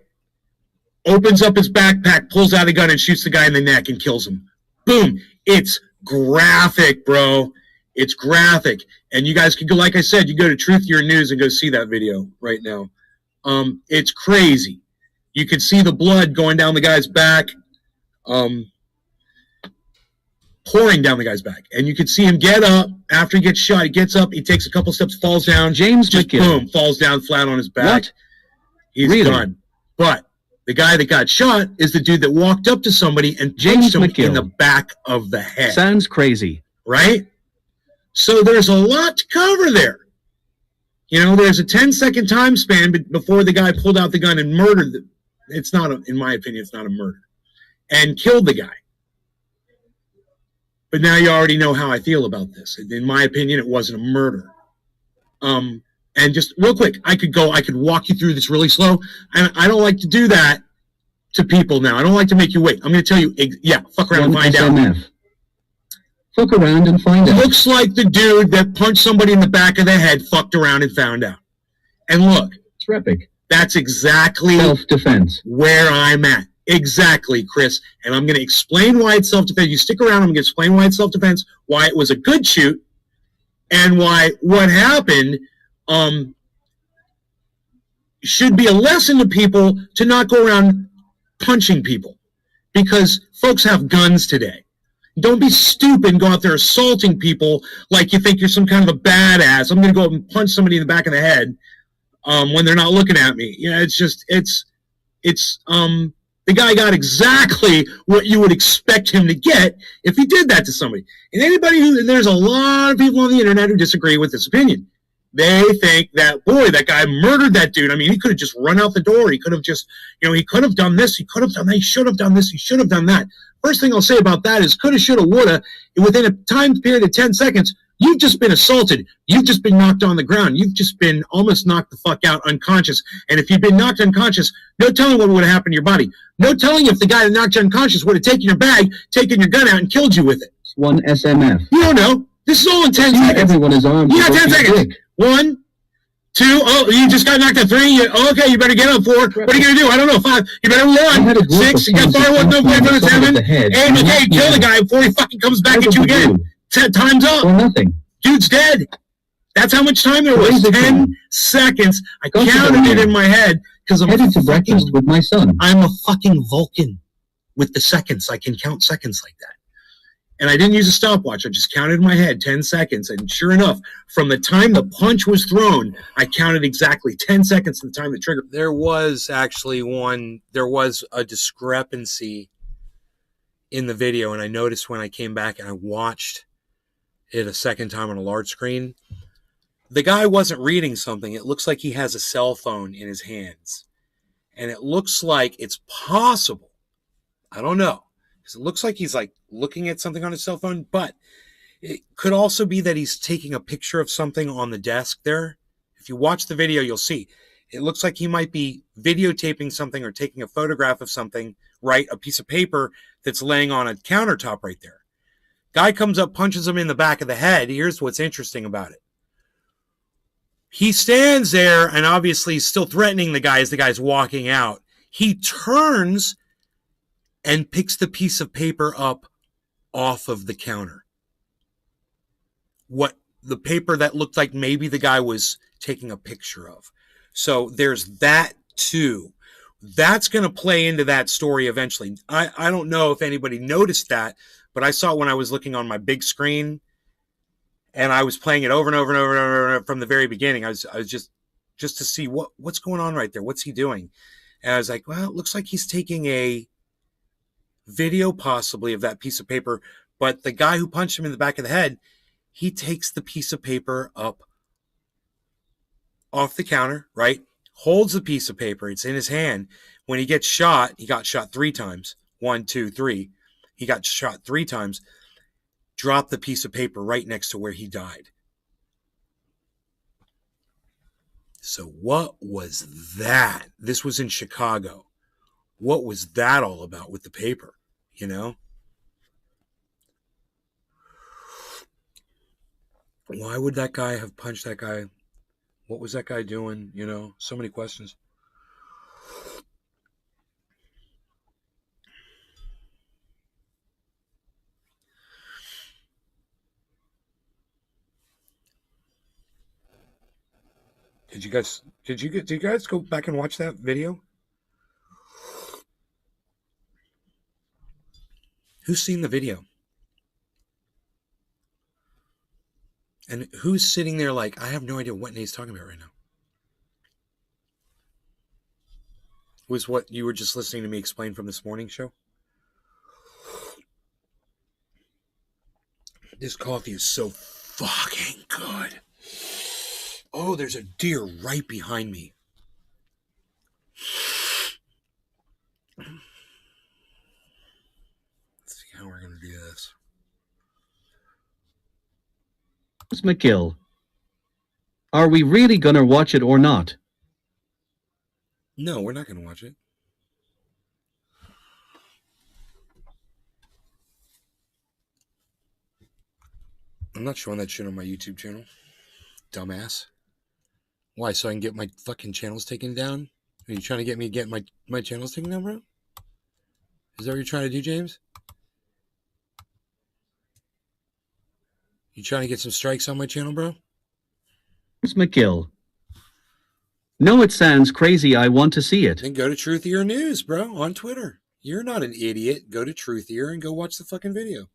Opens up his backpack, pulls out a gun, and shoots the guy in the neck and kills him. Boom. It's graphic, bro. It's graphic. And you guys can go, like I said, you go to Truth Your News and go see that video right now. It's crazy. You can see the blood going down the guy's back, pouring down the guy's back. And you can see him get up after he gets shot. He gets up, he takes a couple steps, falls down. James just McGill. boom, falls down flat on his back. What? He's Really? done. But the guy that got shot is the dude that walked up to somebody and James punched him McGill. in the back of the head. Sounds crazy. Right? So there's a lot to cover there. You know, there's a 10-second time span before the guy pulled out the gun and murdered the, it's not, in my opinion, it's not a murder, and killed the guy. But now you already know how I feel about this. In my opinion, it wasn't a murder. And just real quick, I could walk you through this really slow. I don't like to do that to people now. I don't like to make you wait. I'm going to tell you, fuck around and find out. Fuck around and find out. Looks like the dude that punched somebody in the back of the head fucked around and found out. And look, Terrific. that's exactly Self-defense. where I'm at. Exactly, Chris. And I'm going to explain why it's self-defense. You stick around, I'm going to explain why it's self-defense, why it was a good shoot, and why what happened should be a lesson to people to not go around punching people. Because folks have guns today. Don't be stupid and go out there assaulting people like you think you're some kind of a badass. I'm going to go up and punch somebody in the back of the head when they're not looking at me. You know, the guy got exactly what you would expect him to get if he did that to somebody. And there's a lot of people on the internet who disagree with this opinion. They think that, boy, that guy murdered that dude. I mean, he could have just run out the door. He could have just, he could have done this. He could have done that. He should have done this. He should have done that. First thing I'll say about that is coulda, shoulda, woulda. Within a time period of 10 seconds, you've just been assaulted. You've just been knocked on the ground. You've just been almost knocked the fuck out unconscious. And if you've been knocked unconscious, no telling what would have happened to your body. No telling if the guy that knocked you unconscious would have taken your bag, taken your gun out, and killed you with it. One SMF. You don't know. This is all in 10 Not seconds. everyone is armed. You with got 10 a seconds. dick. 1, 2, you just got knocked at 3. Okay, you better get up. 4. What are you going to do? I don't know. 5. You better had a run. group 6. of You got friends 5. that 1, no, punched me 5, in the 7. side of the head 8. and Okay, knocked me kill the out. guy before he fucking comes back What at you would again. do? Time's up. Or nothing. Dude's dead. That's how much time there was. Crazy 10 time. seconds. I Go to the counted it room. in my head because Headed to breakfast with my son. I'm a fucking Vulcan with the seconds. I can count seconds like that. And I didn't use a stopwatch. I just counted in my head 10 seconds. And sure enough, from the time the punch was thrown, I counted exactly 10 seconds to the time the trigger. There was a discrepancy in the video. And I noticed when I came back and I watched it a second time on a large screen, the guy wasn't reading something. It looks like he has a cell phone in his hands. And it looks like it's possible. I don't know. Because it looks like he's like looking at something on his cell phone, but it could also be that he's taking a picture of something on the desk there. If you watch the video, you'll see. It looks like he might be videotaping something or taking a photograph of something, right? A piece of paper that's laying on a countertop right there. Guy comes up, punches him in the back of the head. Here's what's interesting about it. He stands there and obviously he's still threatening the guy as the guy's walking out. He turns and picks the piece of paper up off of the counter. The paper that looked like maybe the guy was taking a picture of. So there's that too. That's going to play into that story eventually. I don't know if anybody noticed that, but I saw it when I was looking on my big screen and I was playing it over and over and over and over from the very beginning. I was just to see what's going on right there. What's he doing? And I was like, well, it looks like he's taking a video possibly of that piece of paper, but the guy who punched him in the back of the head, he takes the piece of paper up off the counter, right? Holds the piece of paper. It's in his hand. When he gets shot, he got shot 3 times. 1, 2, 3. He got shot 3 times. Dropped the piece of paper right next to where he died. So what was that? This was in Chicago. What was that all about with the paper, you know? Why would that guy have punched that guy? What was that guy doing? You know, so many questions. Did you guys go back and watch that video? Who's seen the video? And who's sitting there like, I have no idea what Nate's talking about right now? Was what you were just listening to me explain from this morning show? This coffee is so fucking good. Oh, there's a deer right behind me. Let's see how we're going to do this. McGill. Are we really gonna watch it or not? No, we're not going to watch it. I'm not showing that shit on my YouTube channel. Dumbass. Why? So I can get my fucking channels taken down? Are you trying to get me to get my channels taken down, bro? Is that what you're trying to do, James? You trying to get some strikes on my channel, bro? McGill. No, it sounds crazy. I want to see it. Then go to Truthier News, bro, on Twitter. You're not an idiot. Go to Truthier and go watch the fucking video.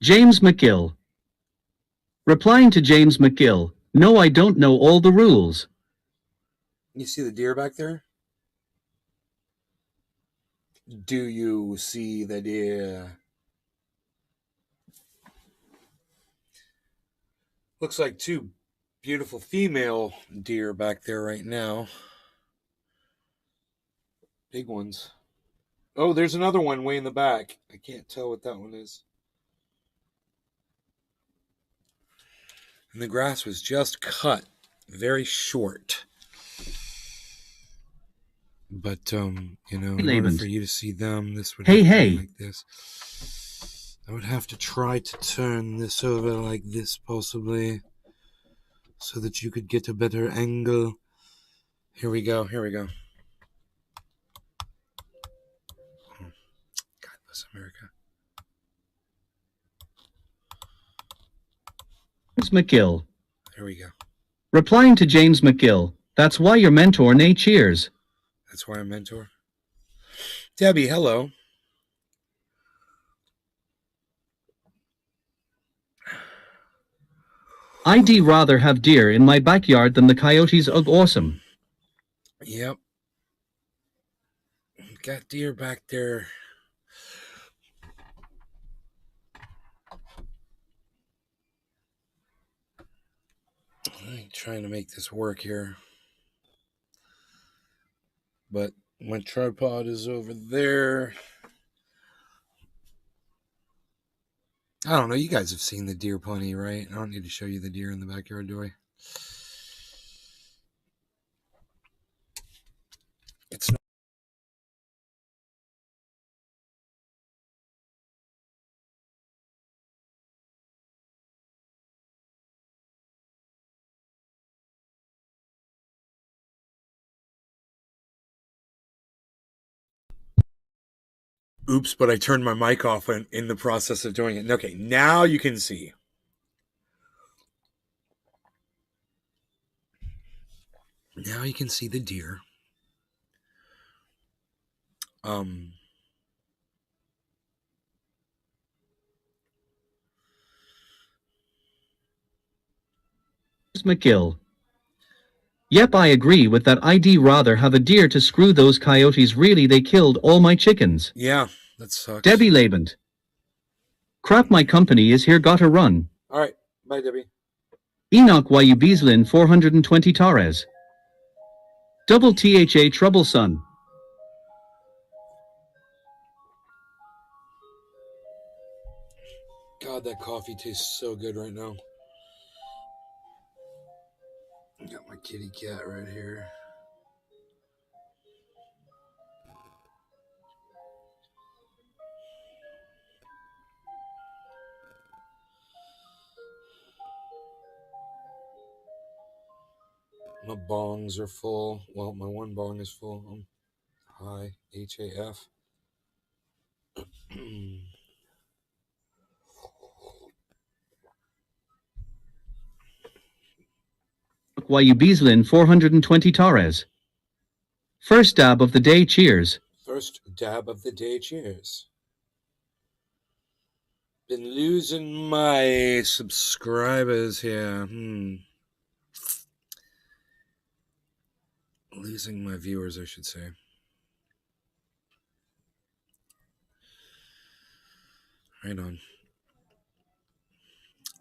James McGill. Replying to James McGill. No, I don't know all the rules. You see the deer back there? Do you see the deer? Looks like two beautiful female deer back there right now. Big ones. Oh, there's another one way in the back. I can't tell what that one is. And the grass was just cut very short. But, in order for you to see them, this would have to be like this. I would have to try to turn this over like this, possibly, so that you could get a better angle. Here we go. God bless America. James McGill. There we go. Replying to James McGill. That's why your mentor, Nate cheers. That's why I'm mentor. Debbie, hello. I'd rather have deer in my backyard than the coyotes. Ugh, awesome. Yep. Got deer back there. I'm trying to make this work here. But my tripod is over there. I don't know. You guys have seen the deer plenty, right? I don't need to show you the deer in the backyard, do I? It's not. Oops, but I turned my mic off in the process of doing it. Okay, now you can see. Now you can see the deer. McGill. Yep, I agree with that. I'd rather have a deer to screw those coyotes. Really, they killed all my chickens. Yeah, that sucks. Debbie Labent. Crap, my company is here. Gotta run. All right, bye, Debbie. Enoch YU Beaslin 420 Torres. Double THA Trouble Son. God, that coffee tastes so good right now. Got my kitty cat right here. My bongs are full. Well, my one bong is full. I'm high. HAF. YU Beaslin 420 Torres. First dab of the day, cheers. First dab of the day, cheers. Been losing my subscribers here. Losing my viewers, I should say. Right on.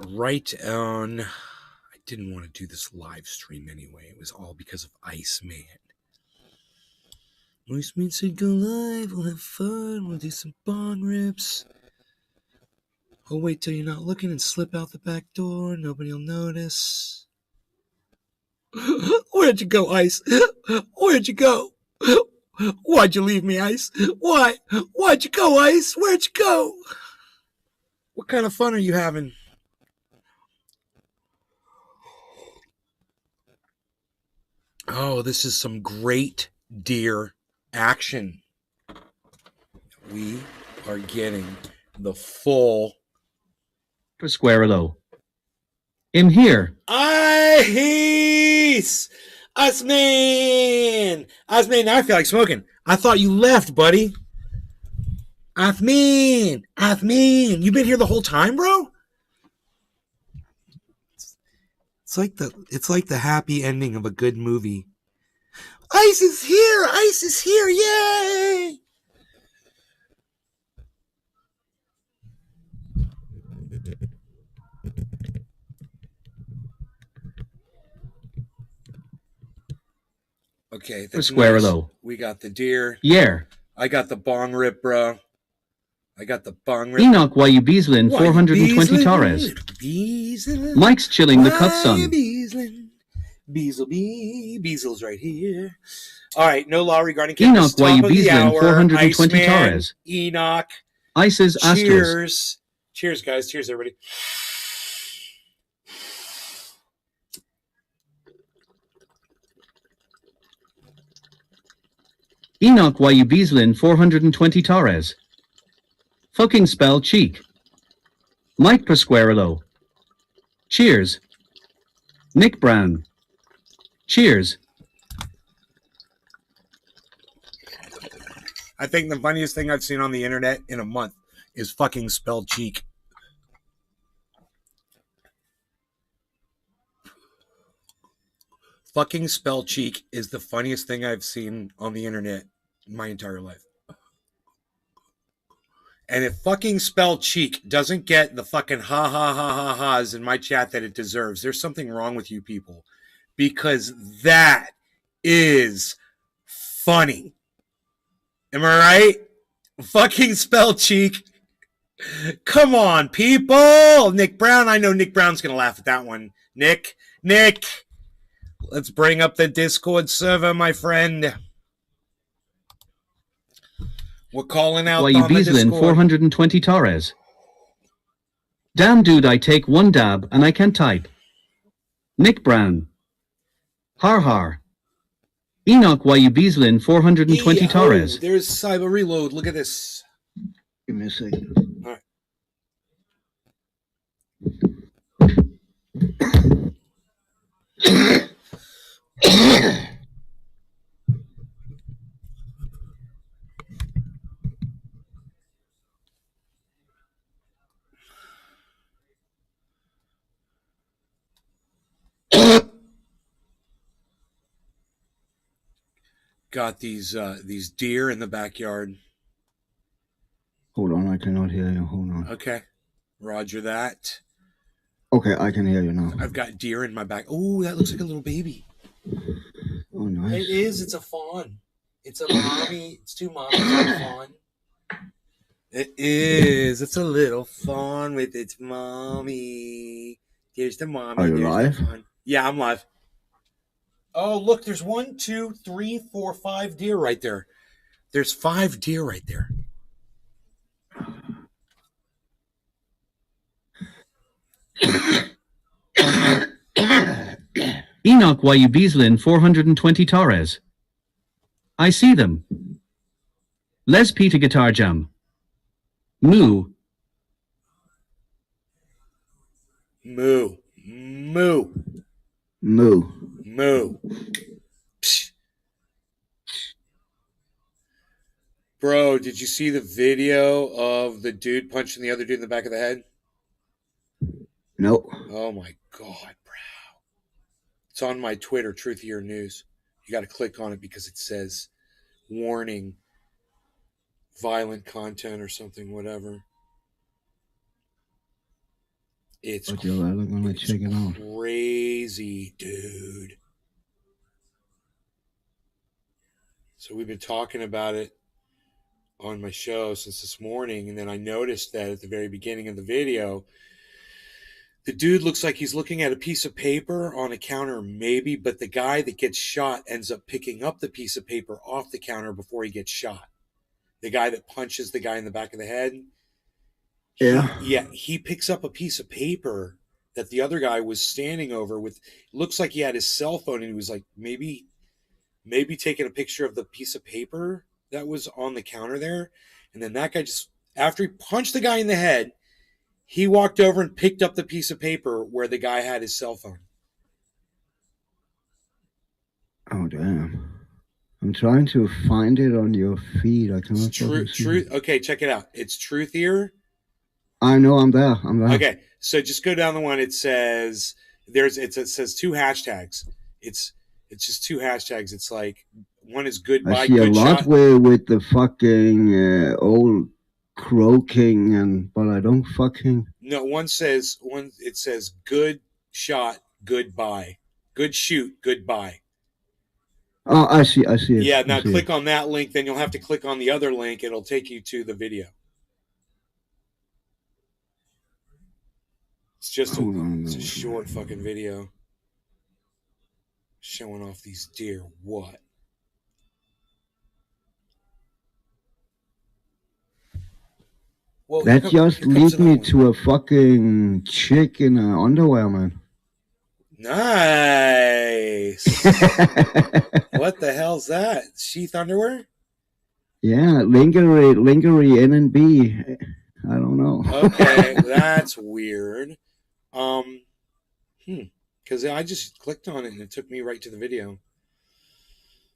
Right on. I didn't want to do this live stream anyway. It was all because of Iceman. Iceman said go live, we'll have fun, we'll do some bong rips. I'll wait till you're not looking and slip out the back door. Nobody'll notice. Where'd you go, Ice? Where'd you go? Why'd you leave me, Ice? Why? Why'd you go, Ice? Where'd you go? What kind of fun are you having? Oh, this is some great deer action. We are getting the full Pasquarello. I'm here. Ice! Iceman! Iceman, now I feel like smoking. I thought you left, buddy. Iceman! Iceman! You been here the whole time, bro? It's like the happy ending of a good movie. Ice is here! Ice is here! Yay! Okay, that's Pasquarello. nice. We got the deer. Yeah. I got the bong rip, bro. I got the bong rip. Enoch YU Beaslin 420 Torres. Beaslin. Mike's chilling the cut son. Beaslin. Beasel's right here. All right, no law regarding Enoch top YU of the Beaslin hour. 420 Iceman, Torres. Enoch. Ice's asterisk. Cheers. Cheers, guys. Cheers, everybody. Enoch YU Beaslin 420 Torres. Fucking spell cheek. Mike Pasquarello. Cheers. Nick Brown. Cheers. I think the funniest thing I've seen on the internet in a month is fucking spell cheek. Fucking spell cheek is the funniest thing I've seen on the internet in my entire life. And if fucking spell cheek doesn't get the fucking ha ha ha ha ha's in my chat that it deserves, there's something wrong with you people. Because that is funny. Am I right? Fucking spell cheek. Come on, people. Nick Brown. I know Nick Brown's going to laugh at that one. Nick. Let's bring up the Discord server, my friend. We're calling out YU on the Beaslin Discord. 420 Torres. Damn dude, I take one dab and I can type. Nick Brown. Har har. Enoch YU Beaslin 420 Torres. There's Cyber Reload. Look at this. Give me a second. All right. Got these deer in the backyard. Hold on, I cannot hear you. Hold on. Okay. Roger that. Okay, I can hear you now. I've got deer in my back. Oh, that looks like a little baby. Oh, nice. It is. It's a fawn. It's a mommy. It's two mommies and a fawn. It is. It's a little fawn with its mommy. Here's the mommy. Are you There's live? the fawn. Yeah, I'm live. Oh, look, there's 1, 2, 3, 4, 5 deer right there. There's 5 deer right there. Enoch YU Beaslin 420 Torres. I see them. Les Peter Guitar Jam. Moo. Moo. Moo. Moo. Moo. Psh. Bro, did you see the video of the dude punching the other dude in the back of the head? No. Oh my God, bro. It's on my Twitter, Truthier News. You got to click on it because it says warning, violent content or something, whatever. It's But you're gonna check it out. crazy, dude. So we've been talking about it on my show since this morning, and then I noticed that at the very beginning of the video, the dude looks like he's looking at a piece of paper on a counter, maybe, but the guy that gets shot ends up picking up the piece of paper off the counter before he gets shot. The guy that punches the guy in the back of the head. Yeah. He picks up a piece of paper that the other guy was standing over with. Looks like he had his cell phone, and he was like maybe taking a picture of the piece of paper that was on the counter there. And then that guy just, after he punched the guy in the head, he walked over and picked up the piece of paper where the guy had his cell phone. Oh damn. I'm trying to find it on your feed. I cannot. Truth. Okay, check it out. It's Truthier. I know. I'm there. Okay, so just go down the one. It says it says 2 hashtags. It's just 2 hashtags. It's like one is goodbye. I see a lot with the fucking old croaking but I don't fucking. No, it says good shot, goodbye. Good shoot, goodbye. Oh, I see it. Yeah, now click on that link, then you'll have to click on the other link. It'll take you to the video. It's just it's a short fucking video showing off these deer. What? Well, that just leads me to a fucking chick in underwear, man. Nice. What the hell's that? Sheath underwear? Yeah, lingerie, N&B. I don't know. Okay, that's weird. Because I just clicked on it and it took me right to the video.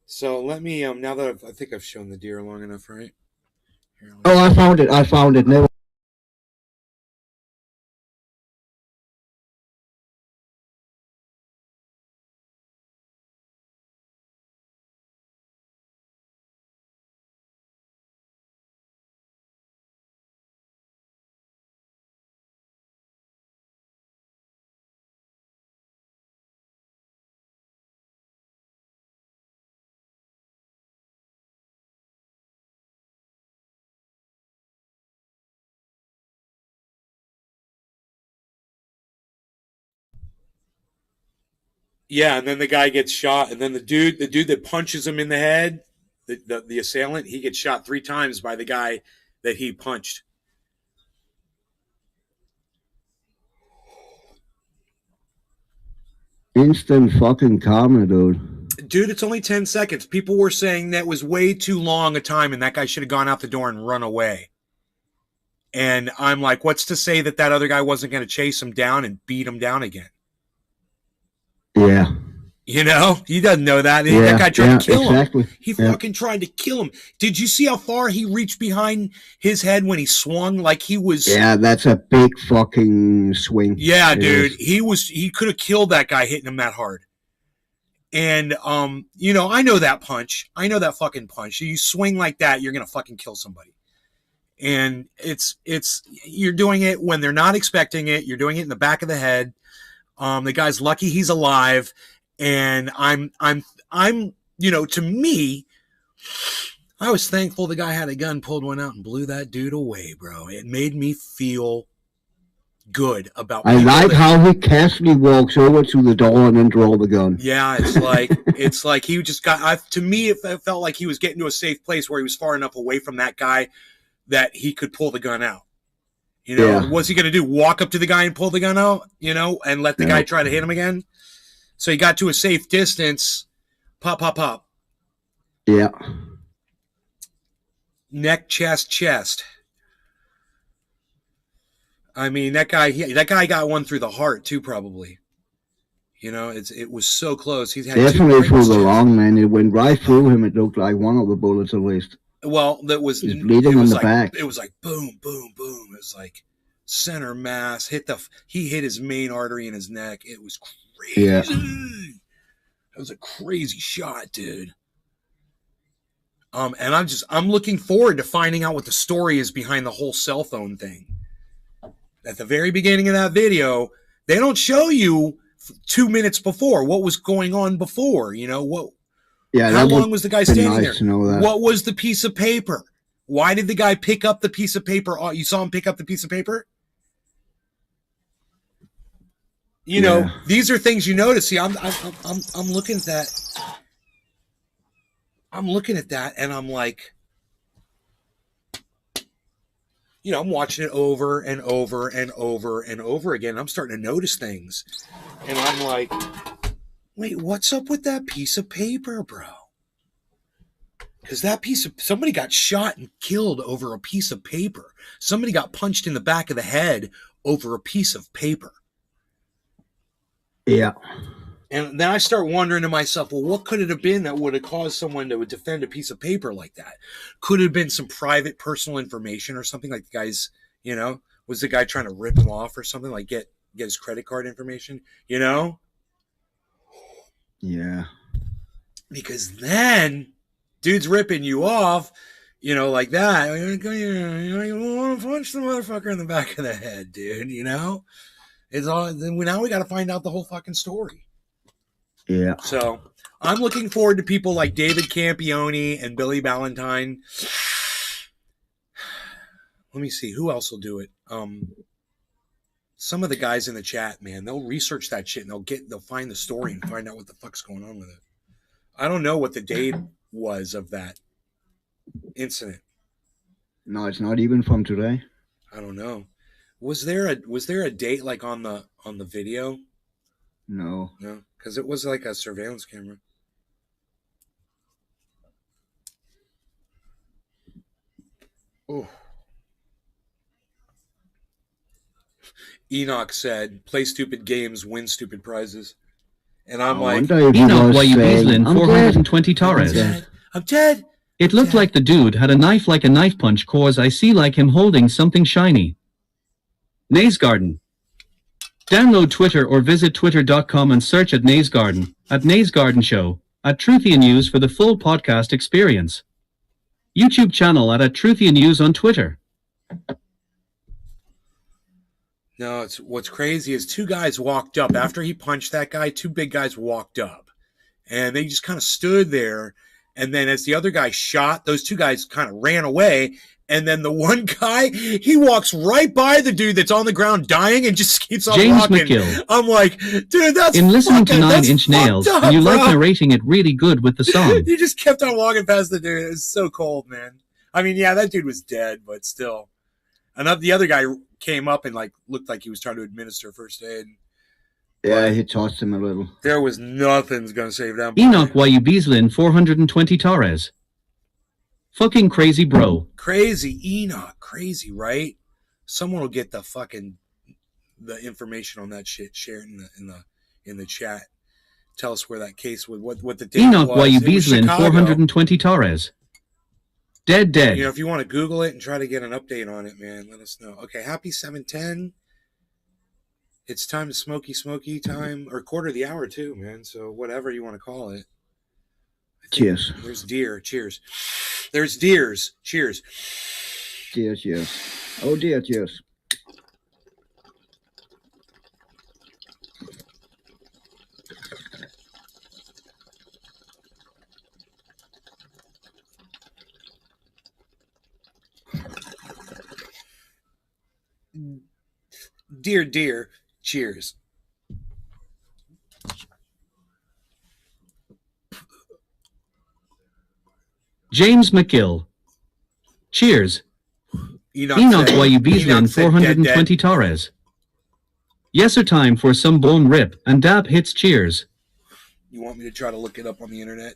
So let me now that I think I've shown the deer long enough, right? Here, oh, I found it. Never. Yeah, and then the guy gets shot, and then the dude that punches him in the head, the assailant, he gets shot 3 times by the guy that he punched. Instant fucking karma, dude. Dude, it's only 10 seconds. People were saying that was way too long a time, and that guy should have gone out the door and run away. And I'm like, what's to say that other guy wasn't going to chase him down and beat him down again? Yeah. You know, he doesn't know that. That guy tried to kill him. He fucking tried to kill him. Did you see how far he reached behind his head when he swung? Like he was. Yeah, that's a big fucking swing. Yeah, dude. He could have killed that guy hitting him that hard. And, you know, I know that punch. I know that fucking punch. You swing like that, you're going to fucking kill somebody. And you're doing it when they're not expecting it. You're doing it in the back of the head. The guy's lucky he's alive. And I'm, you know, to me, I was thankful the guy had a gun, pulled one out and blew that dude away, bro. It made me feel good about. I like how he casually walks over to the door and then draw the gun. Yeah, it's like he just got. To me, it felt like he was getting to a safe place where he was far enough away from that guy that he could pull the gun out. You know, what's he going to do? Walk up to the guy and pull the gun out? You know, and let the guy try to hit him again? So he got to a safe distance. Pop, pop, pop. Yeah. Neck, chest. I mean, that guy got one through the heart too, probably. You know, it was so close. He's had Definitely two through the brain lung, man. It went right through him. It looked like one of the bullets at least. Well, that was He's bleeding it in was the like back. it was like boom, boom, boom. It was like center mass he hit his main artery in his neck. It was crazy. Yeah. It was a crazy shot, dude. And I'm looking forward to finding out what the story is behind the whole cell phone thing. At the very beginning of that video, they don't show you 2 minutes before what was going on before. You know what? Yeah, How that long would was the guy be standing nice there? to know that. What was the piece of paper? Why did the guy pick up the piece of paper? You saw him pick up the piece of paper? You know, Yeah. these are things you notice. See, I'm looking at that. I'm looking at that, and I'm like, you know, I'm watching it over and over and over and over again. I'm starting to notice things, and I'm like, wait, what's up with that piece of paper, bro? Because somebody got shot and killed over a piece of paper. Somebody got punched in the back of the head over a piece of paper. Yeah. And then I start wondering to myself, well, what could it have been that would have caused someone to defend a piece of paper like that? Could it have been some private personal information or something, like the guy's, you know, was the guy trying to rip him off or something, like get his credit card information, you know? Yeah. Because then dude's ripping you off, you know, like that. You want to punch the motherfucker in the back of the head, dude, you know? It's all, now we got to find out the whole fucking story. Yeah. So I'm looking forward to people like David Campione and Billy Ballantyne. Let me see who else will do it. Some of the guys in the chat, man, they'll research that shit and they'll find the story and find out what the fuck's going on with it. I don't know what the date was of that incident. No, it's not even from today. I don't know. Was there a date like on the video? No. No, because it was like a surveillance camera. Oh. Enoch said, "Play stupid games, win stupid prizes," and I'm like, Enoch Wayubislin, 420 Torres. I'm dead. It looked like the dude had a knife like a knife punch, cause I see like him holding something shiny. Naze Garden. Download Twitter or visit twitter.com and search at Naze Garden, at Naze Garden Show, at Truthian News for the full podcast experience. YouTube channel at Truthian News on Twitter. No, it's what's crazy is two guys walked up after he punched that guy. Two big guys walked up, and they just kind of stood there. And then as the other guy shot, those two guys kind of ran away. And then the one guy, he walks right by the dude that's on the ground dying and just keeps on James walking. McGill. I'm like, dude, that's in listening to Nine that's Inch Nails, up, and you like bro. narrating it really good with the song. You just kept on walking past the dude. It was so cold, man. I mean, yeah, that dude was dead, but still. And the other guy came up and like looked like he was trying to administer first aid. Yeah, he tossed him a little. There was nothing's gonna save them. Enoch Wayubislin, 420 Torres. Fucking crazy, bro. Crazy Enoch, crazy, right? Someone will get the information on that shit. Share it in the chat. Tell us where that case was. What the date Enoch was. It was Wayubislin, Chicago. 420 Torres. Dead. You know, if you want to Google it and try to get an update on it, man, let us know. Okay, happy 7:10. It's time to smoky time, or quarter of the hour too, man. So whatever you want to call it. Cheers. There's deer. Cheers. There's deers. Cheers. Cheers, yes. Oh dear, cheers. Dear. Cheers. James McGill. Cheers. Enoch Wayubislin, said 420 Torres. Yes, time for some bone rip, and dab hits cheers. You want me to try to look it up on the internet?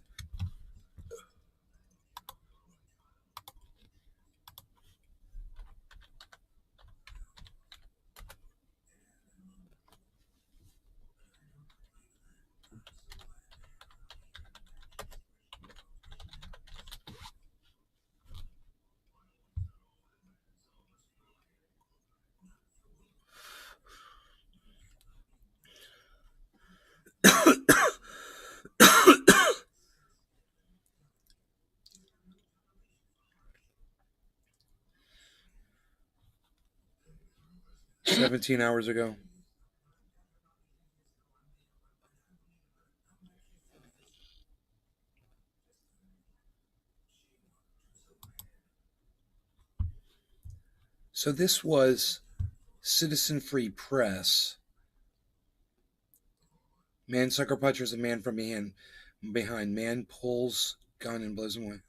17 hours ago. So this was Citizen Free Press. Man sucker punches a man from behind. Man pulls gun and blows him away.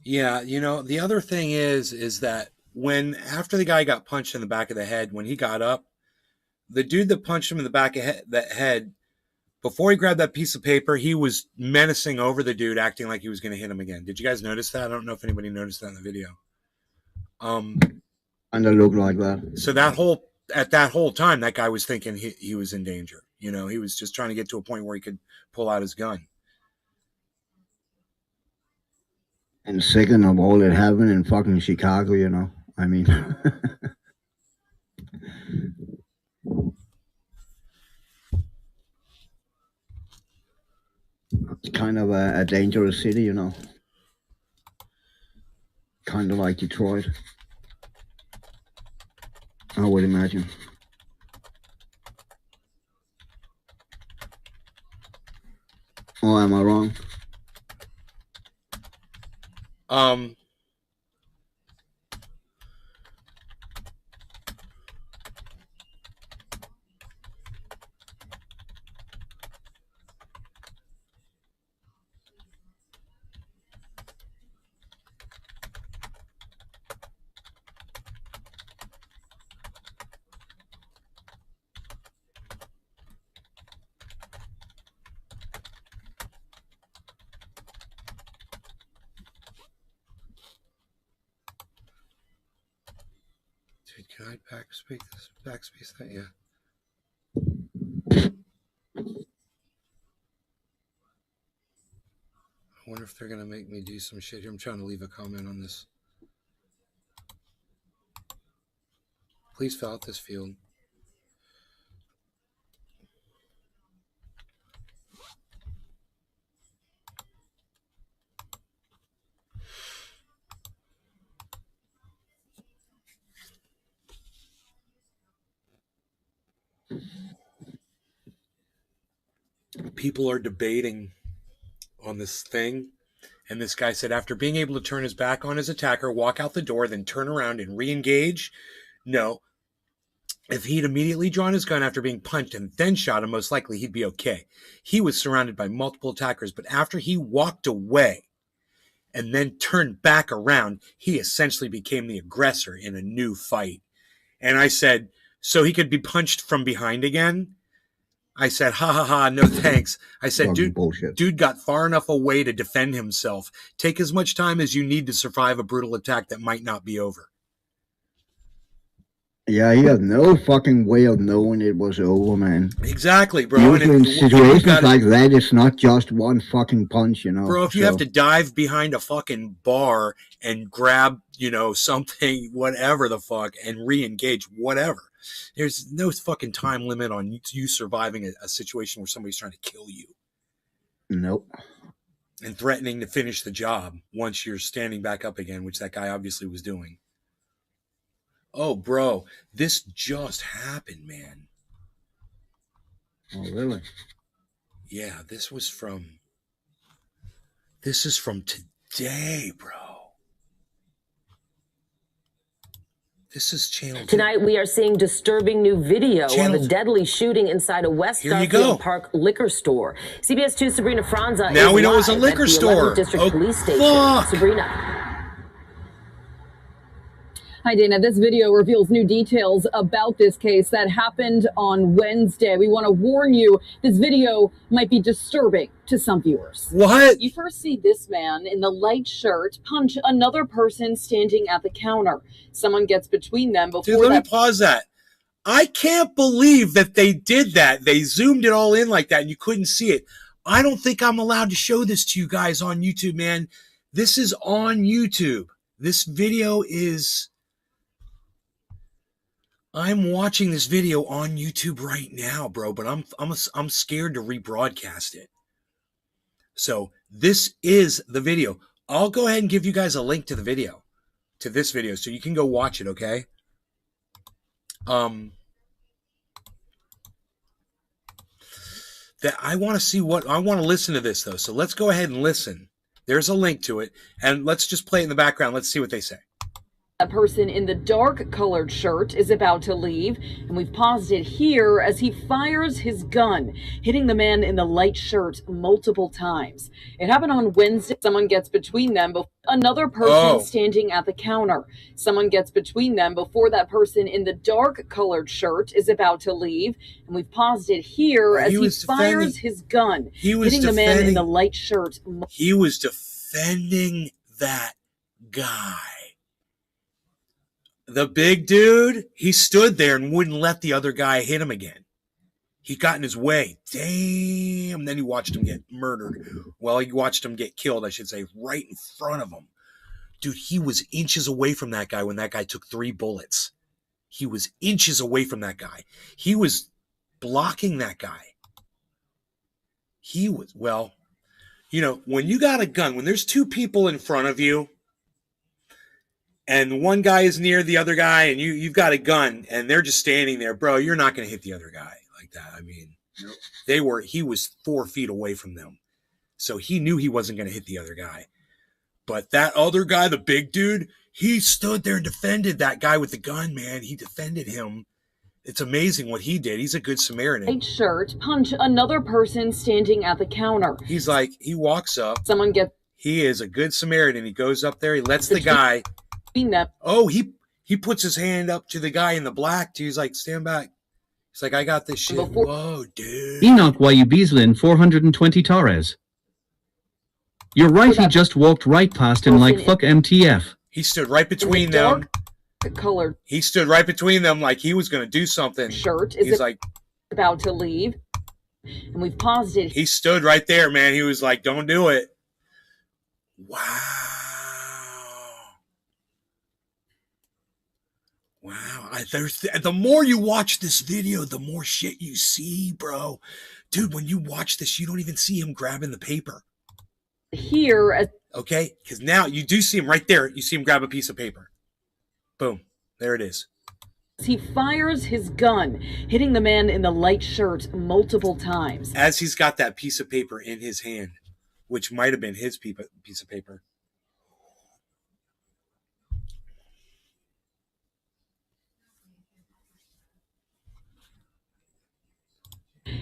Yeah, you know, the other thing is that when after the guy got punched in the back of the head, when he got up, the dude that punched him in the back of that head, before he grabbed that piece of paper, he was menacing over the dude, acting like he was going to hit him again. Did you guys notice that? I don't know if anybody noticed that in the video. And it looked like that. So at that whole time, that guy was thinking he was in danger. You know, he was just trying to get to a point where he could pull out his gun. And second of all, it happened in fucking Chicago, you know. I mean, it's kind of a dangerous city, you know. Kind of like Detroit, I would imagine. Oh, am I wrong? Dude, can I backspace that? Yeah. I wonder if they're going to make me do some shit here. I'm trying to leave a comment on this. Please fill out this field. People are debating on this thing, and this guy said after being able to turn his back on his attacker, walk out the door, then turn around and re-engage, no. If he'd immediately drawn his gun after being punched and then shot him, most likely he'd be okay. He was surrounded by multiple attackers, but after he walked away and then turned back around, he essentially became the aggressor in a new fight. And I said, so he could be punched from behind again? I said, ha ha ha, no thanks. I said, dude got far enough away to defend himself. Take as much time as you need to survive a brutal attack that might not be over. Yeah, he had no fucking way of knowing it was over, man. Exactly, bro. Usually in situations like that, it's not just one fucking punch, you know. Bro, if you have to dive behind a fucking bar and grab, you know, something, whatever the fuck, and re-engage, whatever. There's no fucking time limit on you surviving a situation where somebody's trying to kill you. Nope. And threatening to finish the job once you're standing back up again, which that guy obviously was doing. Oh, bro, this just happened, man. Oh, really? Yeah, this is from today, bro. This is Channel 2. Tonight, we are seeing disturbing new video of a deadly shooting inside a West Garfield Park liquor store. CBS 2's Sabrina Franza now is we know it was a live liquor at the store. 11th District Police Station. Fuck. Sabrina. Hi, Dana. This video reveals new details about this case that happened on Wednesday. We want to warn you, this video might be disturbing to some viewers. What? You first see this man in the light shirt punch another person standing at the counter. Someone gets between them before Dude, let me pause that. I can't believe that they did that. They zoomed it all in like that and you couldn't see it. I don't think I'm allowed to show this to you guys on YouTube, man. This is on YouTube. This video is... I'm watching this video on YouTube right now, bro, but I'm scared to rebroadcast it. So this is the video. I'll go ahead and give you guys a link to the video, to this video, so you can go watch it, okay? That I want to see what I want to listen to this though. So let's go ahead and listen. There's a link to it, and let's just play it in the background. Let's see what they say. A person in the dark colored shirt is about to leave, and we've paused it here as he fires his gun, hitting the man in the light shirt multiple times. It happened on Wednesday. Someone gets between them before another person standing at the counter. Someone gets between them before that person in the dark colored shirt is about to leave, and we've paused it here as he fires his gun, hitting the man in the light shirt. He was defending that guy. The big dude, he stood there and wouldn't let the other guy hit him again. He got in his way. Damn. Then he watched him get murdered. Well, he watched him get killed, I should say, right in front of him. Dude, he was inches away from that guy when that guy took 3 bullets. He was inches away from that guy. He was blocking that guy. He was, well, you know, when you got a gun, when there's 2 people in front of you, and one guy is near the other guy, and you've got a gun, and they're just standing there, bro, you're not going to hit the other guy like that. I mean, he was 4 feet away from them. So he knew he wasn't going to hit the other guy. But that other guy, the big dude, he stood there and defended that guy with the gun, man. He defended him. It's amazing what he did. He's a good Samaritan. White shirt punch another person standing at the counter. He's like, he walks up. Someone gets... He is a good Samaritan. He goes up there. He lets the guy... Oh, he puts his hand up to the guy in the black. He's like, stand back. He's like, I got this shit. Whoa, dude. Enoch YU Beaslin 420 Torres. You're right, he just walked right past him like fuck MTF. He stood right between them. He stood right between them like he was going to do something. He's like about to leave. And we've paused it. He stood right there, man. He was like, don't do it. Wow. Wow, the more you watch this video, the more shit you see, bro. Dude, when you watch this, you don't even see him grabbing the paper. Here. Okay, because now you do see him right there. You see him grab a piece of paper. Boom, there it is. He fires his gun, hitting the man in the light shirt multiple times. As he's got that piece of paper in his hand, which might have been his piece of paper.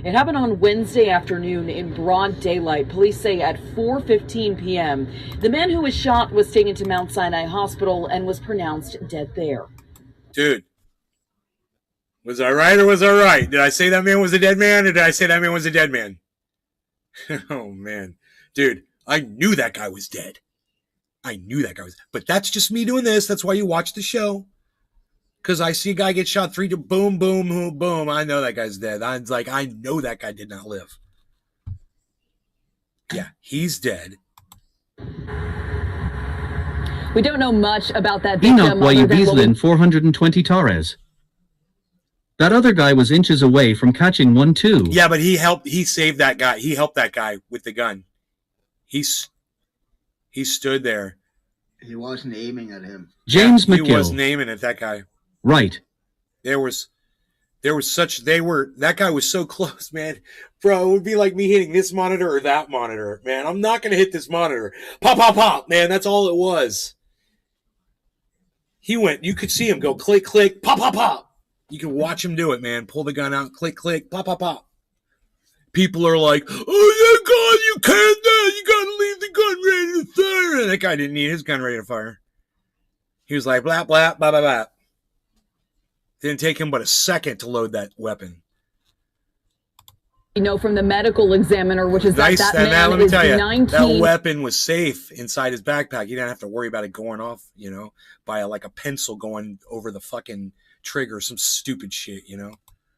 It happened on Wednesday afternoon in broad daylight. Police say at 4:15 p.m., the man who was shot was taken to Mount Sinai Hospital and was pronounced dead there. Dude, was I right or was I right? Did I say that man was a dead man or did I say that man was a dead man? Oh, man. Dude, I knew that guy was dead. I knew that guy was. But that's just me doing this. That's why you watch the show. Because I see a guy get shot 3 to boom, boom, boom, boom. I know that guy's dead. I was like, I know that guy did not live. Yeah, he's dead. We don't know much about that victim. Enoch YU Beaslin 420 Torres. That other guy was inches away from catching one too. Yeah, but he saved that guy. He helped that guy with the gun. He stood there. He wasn't aiming at him. James McGill. He wasn't aiming at that guy. Right. That guy was so close, man. Bro, it would be like me hitting this monitor or that monitor. Man, I'm not going to hit this monitor. Pop, pop, pop. Man, that's all it was. You could see him go click, click, pop, pop, pop. You could watch him do it, man. Pull the gun out, click, click, pop, pop, pop. People are like, oh, yeah, God, you can't, you got to leave the gun ready to fire. And that guy didn't need his gun ready to fire. He was like, blah, blah, blah, blah, blah. Didn't take him but a second to load that weapon. From the medical examiner, which is nice, that man let me is tell you, 19. That weapon was safe inside his backpack. You didn't have to worry about it going off, by a pencil going over the fucking trigger, some stupid shit,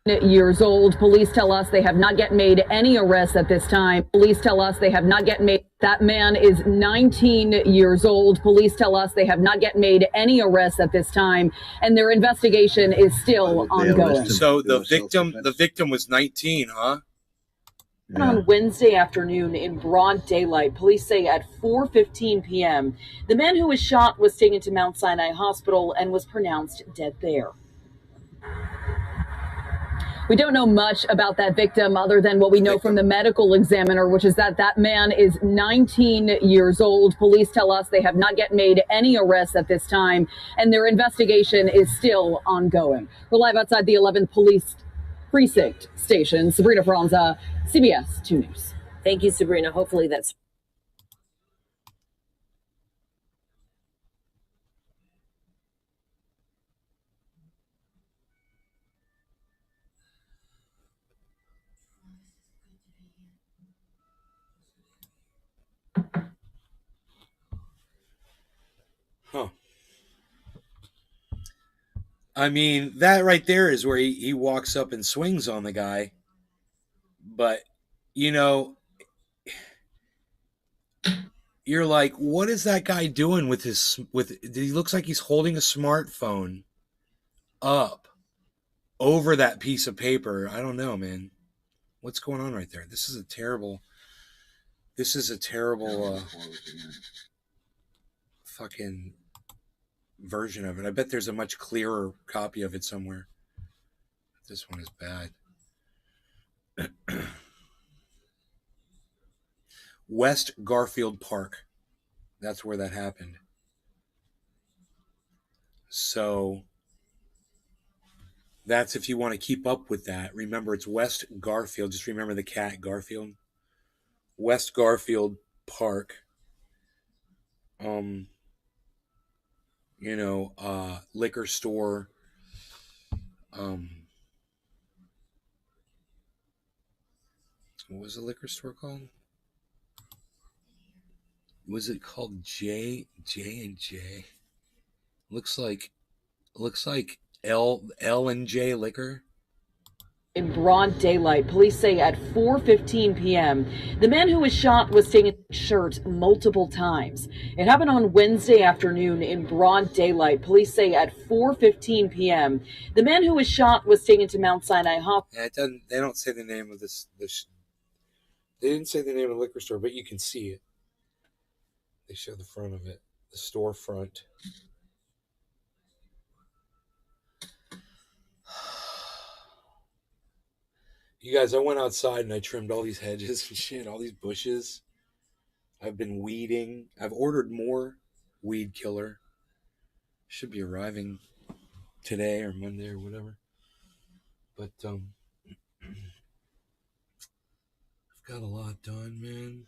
Years old. Police tell us they have not yet made any arrests at this time. Police tell us they have not yet made. That man is 19 years old. Police tell us they have not yet made any arrests at this time, and their investigation is still ongoing. So the victim was 19, huh? Yeah. On Wednesday afternoon in broad daylight, police say at 4:15 p.m., the man who was shot was taken to Mount Sinai Hospital and was pronounced dead there. We don't know much about that victim other than what we know from the medical examiner, which is that man is 19 years old. Police tell us they have not yet made any arrests at this time, and their investigation is still ongoing. We're live outside the 11th Police Precinct Station. Sabrina Franza, CBS 2 News. Thank you, Sabrina. Hopefully that's... Huh. I mean, that right there is where he walks up and swings on the guy. But, you're like, what is that guy doing with he looks like he's holding a smartphone up over that piece of paper. I don't know, man. What's going on right there? This is a terrible fucking version of it. I bet there's a much clearer copy of it somewhere. This one is bad. West Garfield Park. That's where that happened. So that's if you want to keep up with that. Remember, it's West Garfield. Just remember the cat, Garfield. West Garfield Park. Liquor store. What was the liquor store called? Was it called J and J? Looks like L and J Liquor. In broad daylight, police say at 4:15 p.m., the man who was shot was taken to shirt multiple times. It happened on Wednesday afternoon in broad daylight. Police say at 4:15 p.m., the man who was shot was taken to Mount Sinai Hospital. Yeah, they don't say the name of this. They didn't say the name of the liquor store, but you can see it. They show the front of it, the storefront. You guys, I went outside and I trimmed all these hedges and shit, all these bushes. I've been weeding. I've ordered more weed killer. Should be arriving today or Monday or whatever. But I've got a lot done, man.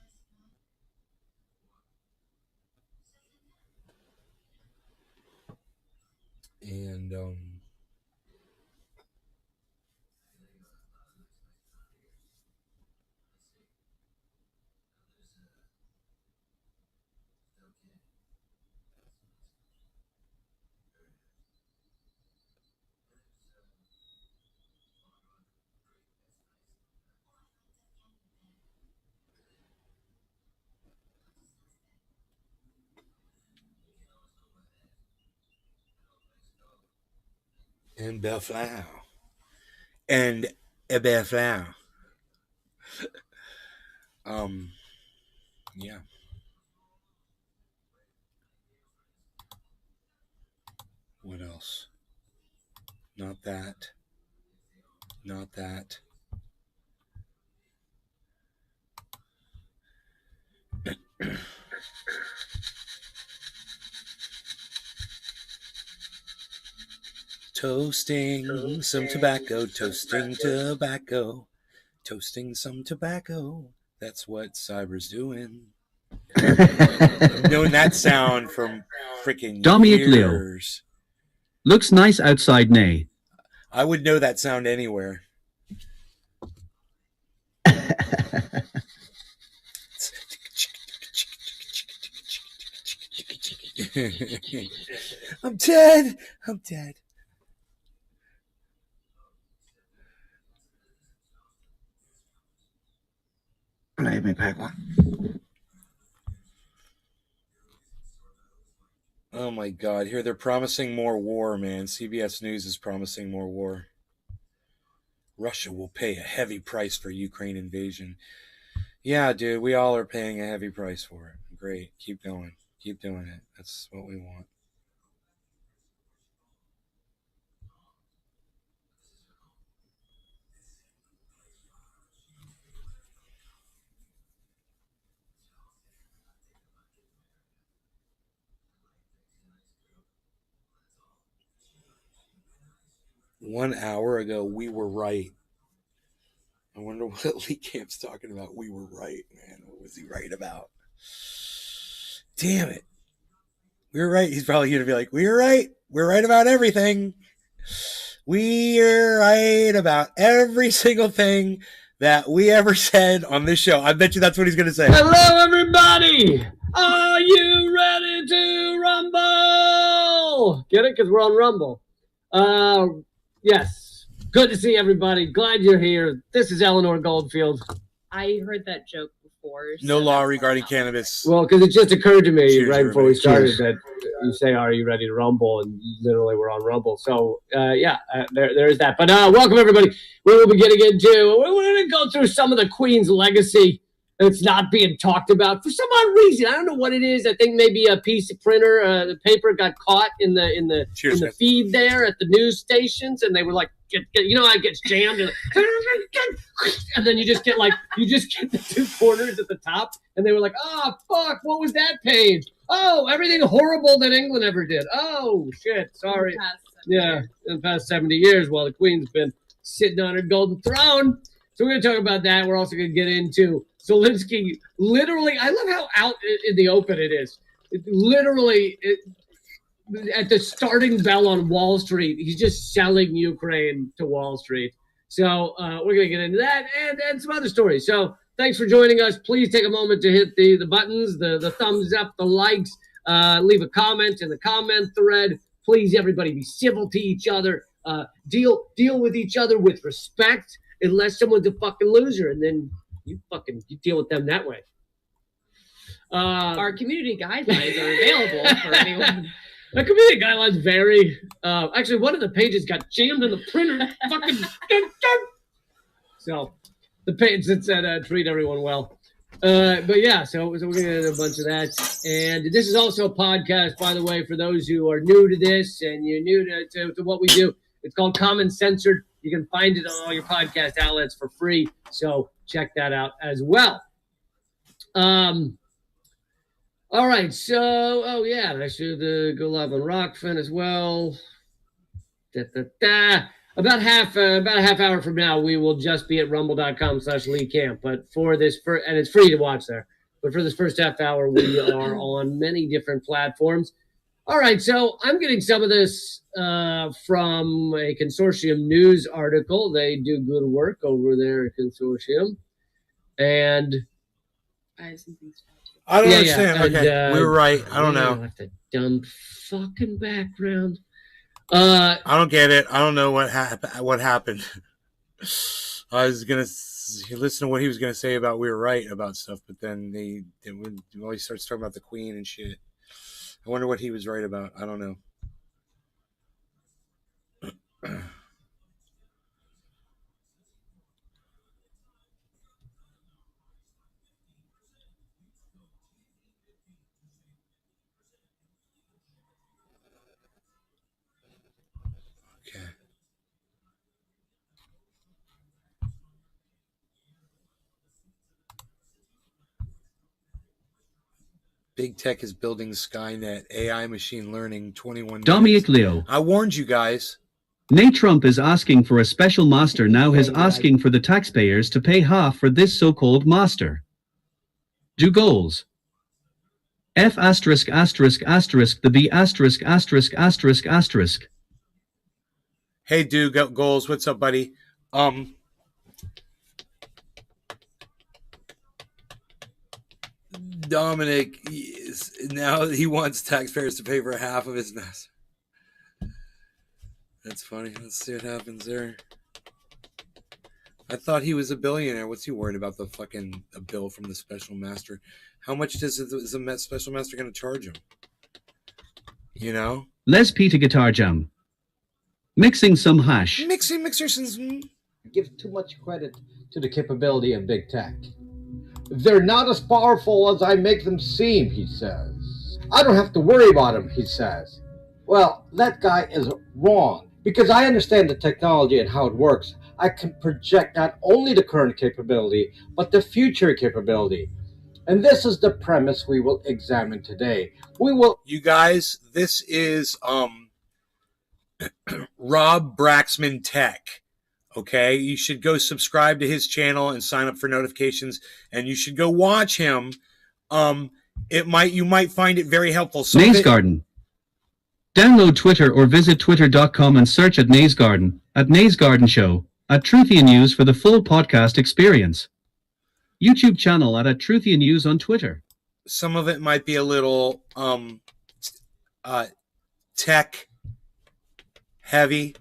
And Bellflower. And Bellflower. Yeah. What else? Not that. Not that. Toasting some tobacco, toasting tobacco, toasting some tobacco. That's what Cyber's doing. I've known that sound from freaking Dominic Leo. years. Looks nice outside, nay. I would know that sound anywhere. I'm dead. I'm dead. Let me pick one. Oh my God! Here they're promising more war, man. CBS News is promising more war. Russia will pay a heavy price for Ukraine invasion. Yeah, dude, we all are paying a heavy price for it. Great, keep going, keep doing it. That's what we want. One hour ago, we were right. I wonder what Lee Camp's talking about. We were right, man. What was he right about? Damn it. We were right. He's probably going to be like, we were right. We're right about everything. We're right about every single thing that we ever said on this show. I bet you that's what he's going to say. Hello, everybody. Are you ready to rumble? Get it? Because we're on Rumble. Yes. Good to see everybody. Glad you're here. This is Eleanor Goldfield. I heard that joke before. No law regarding cannabis. Well, because it just occurred to me Cheers, right before we started Cheers. that you say, are you ready to rumble? And literally we're on Rumble. So, there is that. But welcome, everybody. We will be getting into, we're going to go through some of the Queen's legacy that's not being talked about for some odd reason. I don't know what it is. I think maybe a piece of printer, the paper got caught in the Cheers, in the feed there at the news stations, and they were like, get, you know how it gets jammed, and then you just get the two corners at the top, and they were like, oh fuck, what was that page? Oh, everything horrible that England ever did. Oh shit, sorry. Yeah, in the past 70 years, while the Queen's been sitting on her golden throne. So we're going to talk about that. We're also going to get into Zelensky. Literally, I love how out in the open it is. At the starting bell on Wall Street, he's just selling Ukraine to Wall Street. So we're going to get into that and some other stories. So thanks for joining us. Please take a moment to hit the buttons, the thumbs up, the likes, leave a comment in the comment thread. Please, everybody, be civil to each other. Deal with each other with respect, unless someone's a fucking loser, and then you deal with them that way. Our community guidelines are available for anyone. The community guidelines vary. Actually, one of the pages got jammed in the printer. So the page that said treat everyone well. But yeah, so we're going to get a bunch of that. And this is also a podcast, by the way, for those who are new to this and you're new to what we do. It's called Common Censored. You can find it on all your podcast outlets for free. So check that out as well. All right. So, I should go live on Rockfin as well. About a half hour from now, we will just be at rumble.com/LeeCamp. But for this, and it's free to watch there. But for this first half hour, we are on many different platforms. All right, so I'm getting some of this from a Consortium News article. They do good work over there at Consortium. And I have some things to talk about. I don't understand. And, okay, we were right. I don't know. Like the dumb fucking background. I don't get it. I don't know what happened. I was gonna listen to what he was gonna say about we were right about stuff, but then they always starts talking about the Queen and shit. I wonder what he was right about. I don't know. Okay. Big tech is building Skynet, AI machine learning, 21 Dominic Leo. I warned you guys. Nate Trump is asking for a special master now is asking for the taxpayers to pay half for this so-called master. Do goals. F asterisk asterisk asterisk the B asterisk asterisk asterisk asterisk. Hey, dude, goals. What's up, buddy? Dominic, now he wants taxpayers to pay for half of his mess. That's funny. Let's see what happens there. I thought he was a billionaire. What's he worried about the fucking a bill from the special master? How much is the special master going to charge him? You know? Les Peter Guitar Jam. Mixing some hash. Mixers. Give too much credit to the capability of big tech. They're not as powerful as I make them seem, he says. I don't have to worry about them, he says. Well, that guy is wrong, because I understand the technology and how it works. I can project not only the current capability, but the future capability. And this is the premise we will examine today. You guys, this is Rob Braxman Tech. Okay, you should go subscribe to his channel and sign up for notifications, and you should go watch him. You might find it very helpful. Naze Garden. Download Twitter or visit twitter.com and search at Naze Garden, at Naze Garden Show, at Truthian News for the full podcast experience. YouTube channel at Truthian News on Twitter. Some of it might be a little tech heavy,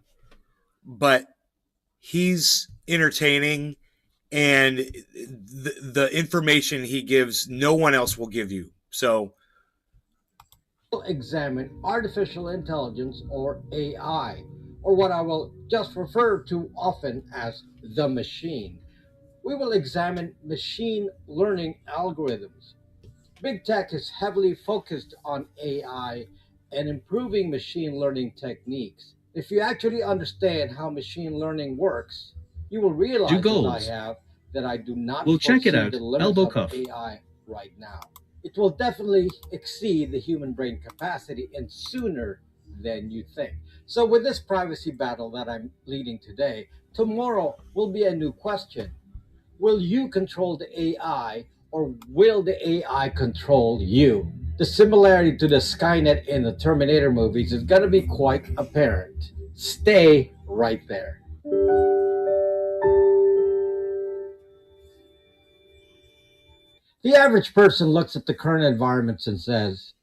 but he's entertaining, and the information he gives, no one else will give you. So we'll examine artificial intelligence, or AI, or what I will just refer to often as the machine. We will examine machine learning algorithms. Big tech is heavily focused on AI and improving machine learning techniques. If you actually understand how machine learning works, you will realize that I do not check it out. the limits of AI right now. It will definitely exceed the human brain capacity, and sooner than you think. So with this privacy battle that I'm leading today, tomorrow will be a new question. Will you control the AI, or will the AI control you? The similarity to the Skynet in the Terminator movies is going to be quite apparent. Stay right there. The average person looks at the current environments and says,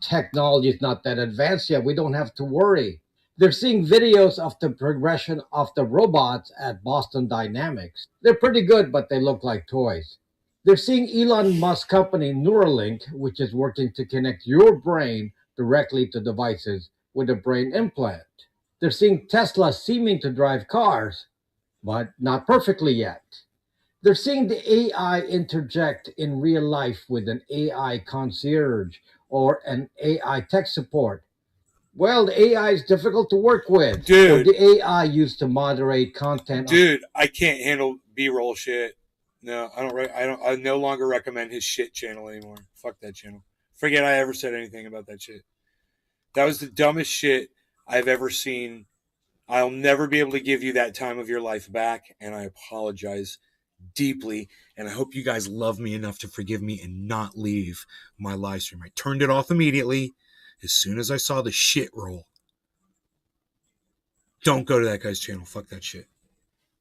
technology is not that advanced yet. We don't have to worry. They're seeing videos of the progression of the robots at Boston Dynamics. They're pretty good, but they look like toys. They're seeing Elon Musk's company Neuralink, which is working to connect your brain directly to devices with a brain implant. They're seeing Tesla seeming to drive cars, but not perfectly yet. They're seeing the AI interject in real life with an AI concierge or an AI tech support. Well, the AI is difficult to work with. Dude. Or the AI used to moderate content. Dude, I can't handle B-roll shit. No, I no longer recommend his shit channel anymore. Fuck that channel. Forget I ever said anything about that shit. That was the dumbest shit I've ever seen. I'll never be able to give you that time of your life back, and I apologize deeply, and I hope you guys love me enough to forgive me and not leave my live stream. I turned it off immediately as soon as I saw the shit roll. Don't go to that guy's channel. Fuck that shit.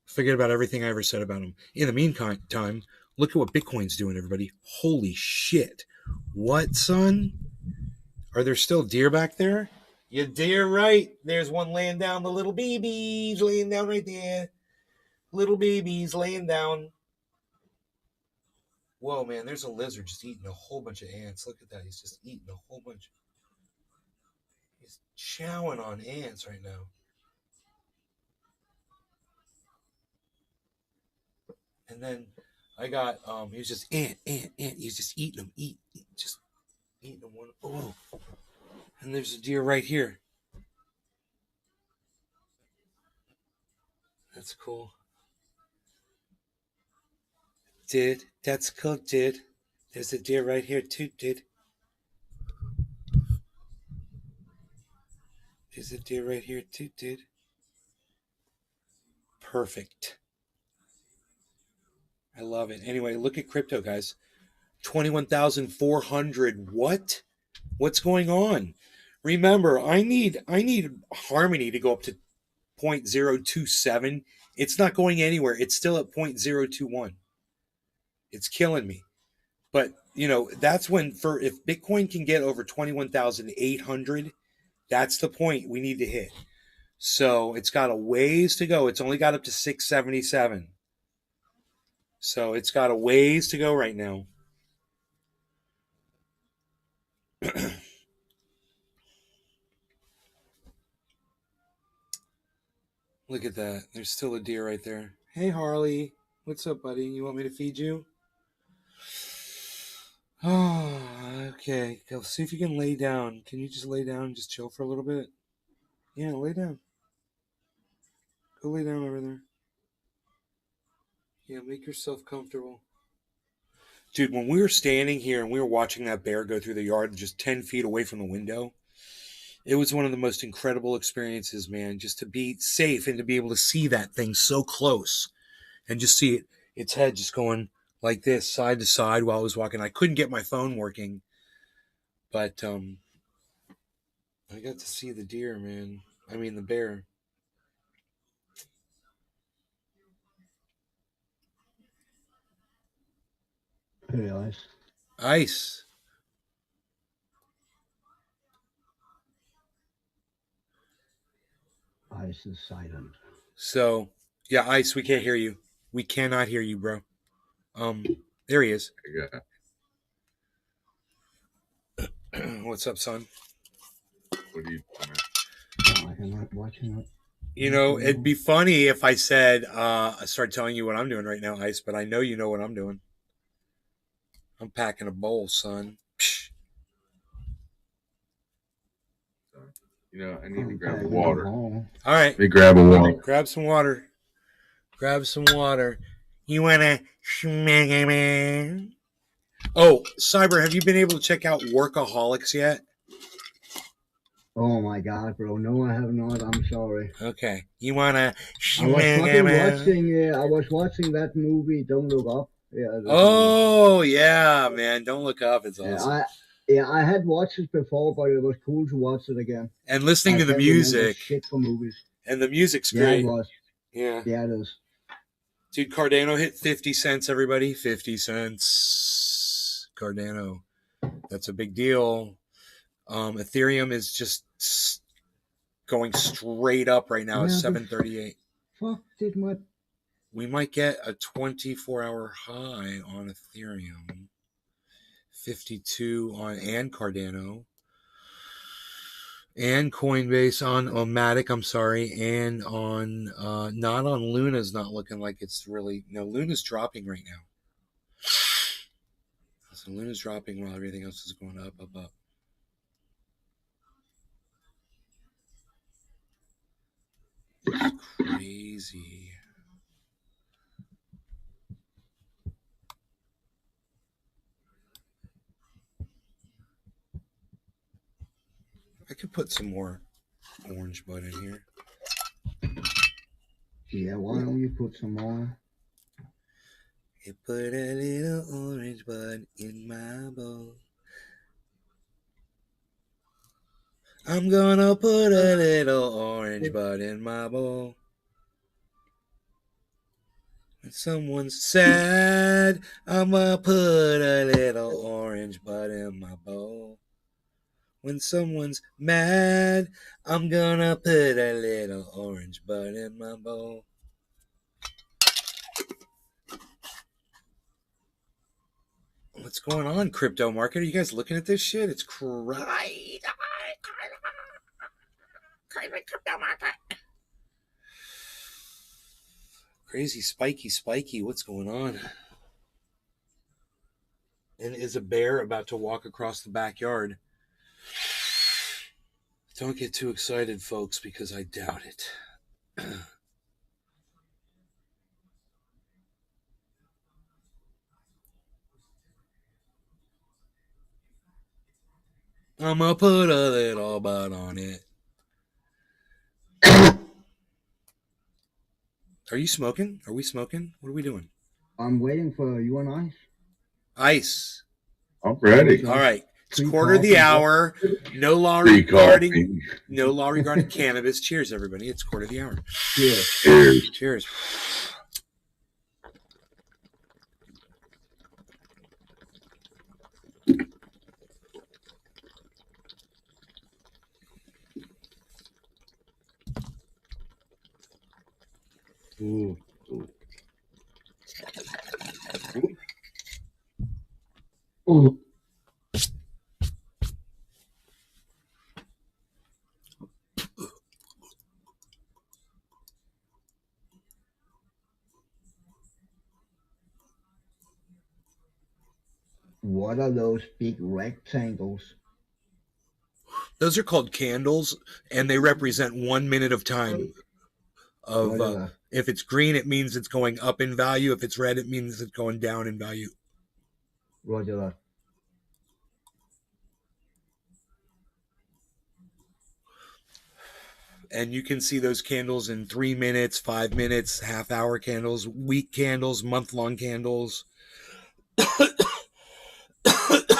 Forget about everything I ever said about him. In the meantime, look at what Bitcoin's doing, everybody. Holy shit. What, son? Are there still deer back there? You're dear right. There's one laying down. The little babies laying down right there. Little babies laying down. Whoa, man, there's a lizard just eating a whole bunch of ants. Look at that. He's just eating a whole bunch. He's chowing on ants right now. And then I got, he was just ant. He's just eating them, just eating them one. Oh, and there's a deer right here. That's cool. Dude, that's cool, dude. There's a deer right here too, dude. There's a deer right here too, dude. Perfect. I love it. Anyway, look at crypto, guys. 21,400. What? What's going on? Remember, I need Harmony to go up to 0.027. It's not going anywhere. It's still at 0.021. It's killing me. But, you know, that's when if Bitcoin can get over 21,800, that's the point we need to hit. So it's got a ways to go. It's only got up to 677. So it's got a ways to go right now. Look at that. There's still a deer right there. Hey, Harley. What's up, buddy? You want me to feed you? Oh, okay. Go see if you can lay down. Can you just lay down and just chill for a little bit? Yeah, lay down. Go lay down over there. Yeah, make yourself comfortable. Dude, when we were standing here and we were watching that bear go through the yard just 10 feet away from the window, it was one of the most incredible experiences, man, just to be safe and to be able to see that thing so close and just see its head just going like this, side to side while I was walking. I couldn't get my phone working, but I got to see the deer, man. I mean, the bear. Hey, Ice. Ice. Ice is silent. So, yeah, Ice, we can't hear you. We cannot hear you, bro. There he is. What's up, son? What are you doing? I'm not watching it. You know, it'd be funny if I said, I started telling you what I'm doing right now, Ice, but I know you know what I'm doing. I'm packing a bowl, son. Psh. You know, I need to grab water. All right. Let me grab a water. Grab some water. Grab some water. You wanna schmeg man? Oh, Cyber, have you been able to check out Workaholics yet? Oh my God, bro! No, I have not. I'm sorry. Okay. You wanna I was watching that movie. Don't Look Up. Yeah. Oh yeah, man! Don't Look Up. It's awesome. I had watched it before, but it was cool to watch it again. And listening to the music. Shit for movies. And the music's great. Yeah, it was. Yeah. Yeah, it is. Dude, Cardano hit 50 cents, everybody. 50 cents. Cardano. That's a big deal. Ethereum is just going straight up right now at 738. Fuck did my... We might get a 24-hour high on Ethereum. 52 on and Cardano. And Coinbase on Matic, I'm sorry, and on not on Luna's not looking like it's really Luna's dropping right now. So Luna's dropping while everything else is going up. It's crazy. I could put some more orange bud in here. Yeah, why don't you put some more? You put a little orange bud in my bowl. I'm gonna put a little orange bud in my bowl. When someone's sad, I'm gonna put a little orange bud in my bowl. When someone's mad, I'm gonna put a little orange bud in my bowl. What's going on, crypto market? Are you guys looking at this shit? It's crazy. Crypto market. Crazy, spiky. What's going on? And is a bear about to walk across the backyard? Don't get too excited, folks, because I doubt it. I'm gonna put a little bud on it. Are you smoking? Are we smoking? What are we doing? I'm waiting for you and Ice. Ice. I'm ready. All right. It's Free quarter of the coffee. hour. No law Free regarding coffee. no law regarding cannabis. Cheers, everybody. It's quarter of the hour. Cheers. Cheers. Cheers. Mm. Mm. What are those big rectangles? Those are called candles, and they represent 1 minute of time. If it's green, it means it's going up in value. If it's red, it means it's going down in value. Roger that. And you can see those candles in 3 minutes, 5 minutes, half-hour candles, week candles, month-long candles.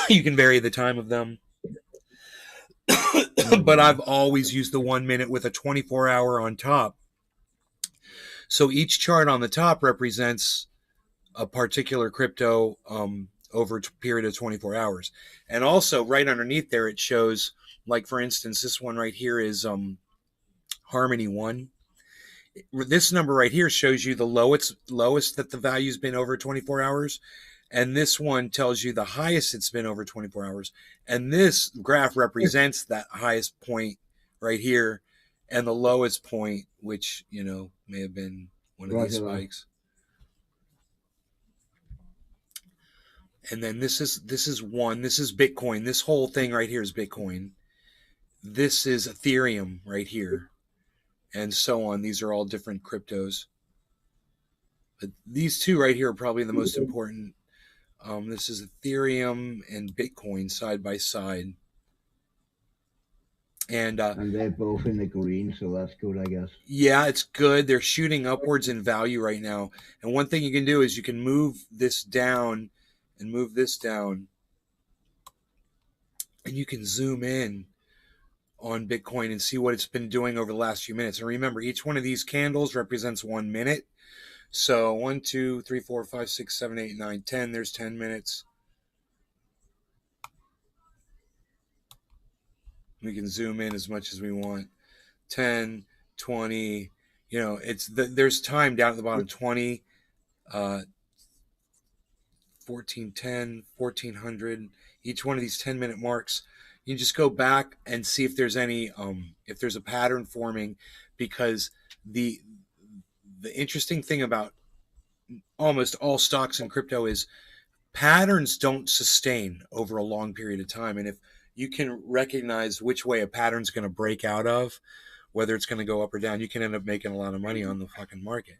You can vary the time of them. But I've always used the 1 minute with a 24-hour on top. So each chart on the top represents a particular crypto over a period of 24 hours. And also right underneath there, it shows, like, for instance, this one right here is Harmony 1. This number right here shows you the lowest that the value's been over 24 hours. And this one tells you the highest it's been over 24 hours. And this graph represents that highest point right here and the lowest point, which, you know, may have been one of these spikes. And then this is Bitcoin. This whole thing right here is Bitcoin. This is Ethereum right here. And so on. These are all different cryptos. But these two right here are probably the most important. This is Ethereum and Bitcoin side by side. And they're both in the green, so that's good, I guess. Yeah, it's good. They're shooting upwards in value right now. And one thing you can do is you can move this down and move this down. And you can zoom in on Bitcoin and see what it's been doing over the last few minutes. And remember, each one of these candles represents 1 minute. So 1, 2, 3, 4, 5, 6, 7, 8, 9, 10. There's 10 minutes. We can zoom in as much as we want. 10, 20. You know, there's time down at the bottom. 20, 1410, 1400. Each one of these 10-minute marks. You just go back and see if there's any if there's a pattern forming, because the interesting thing about almost all stocks in crypto is patterns don't sustain over a long period of time. And if you can recognize which way a pattern's going to break out of, whether it's going to go up or down, you can end up making a lot of money on the fucking market.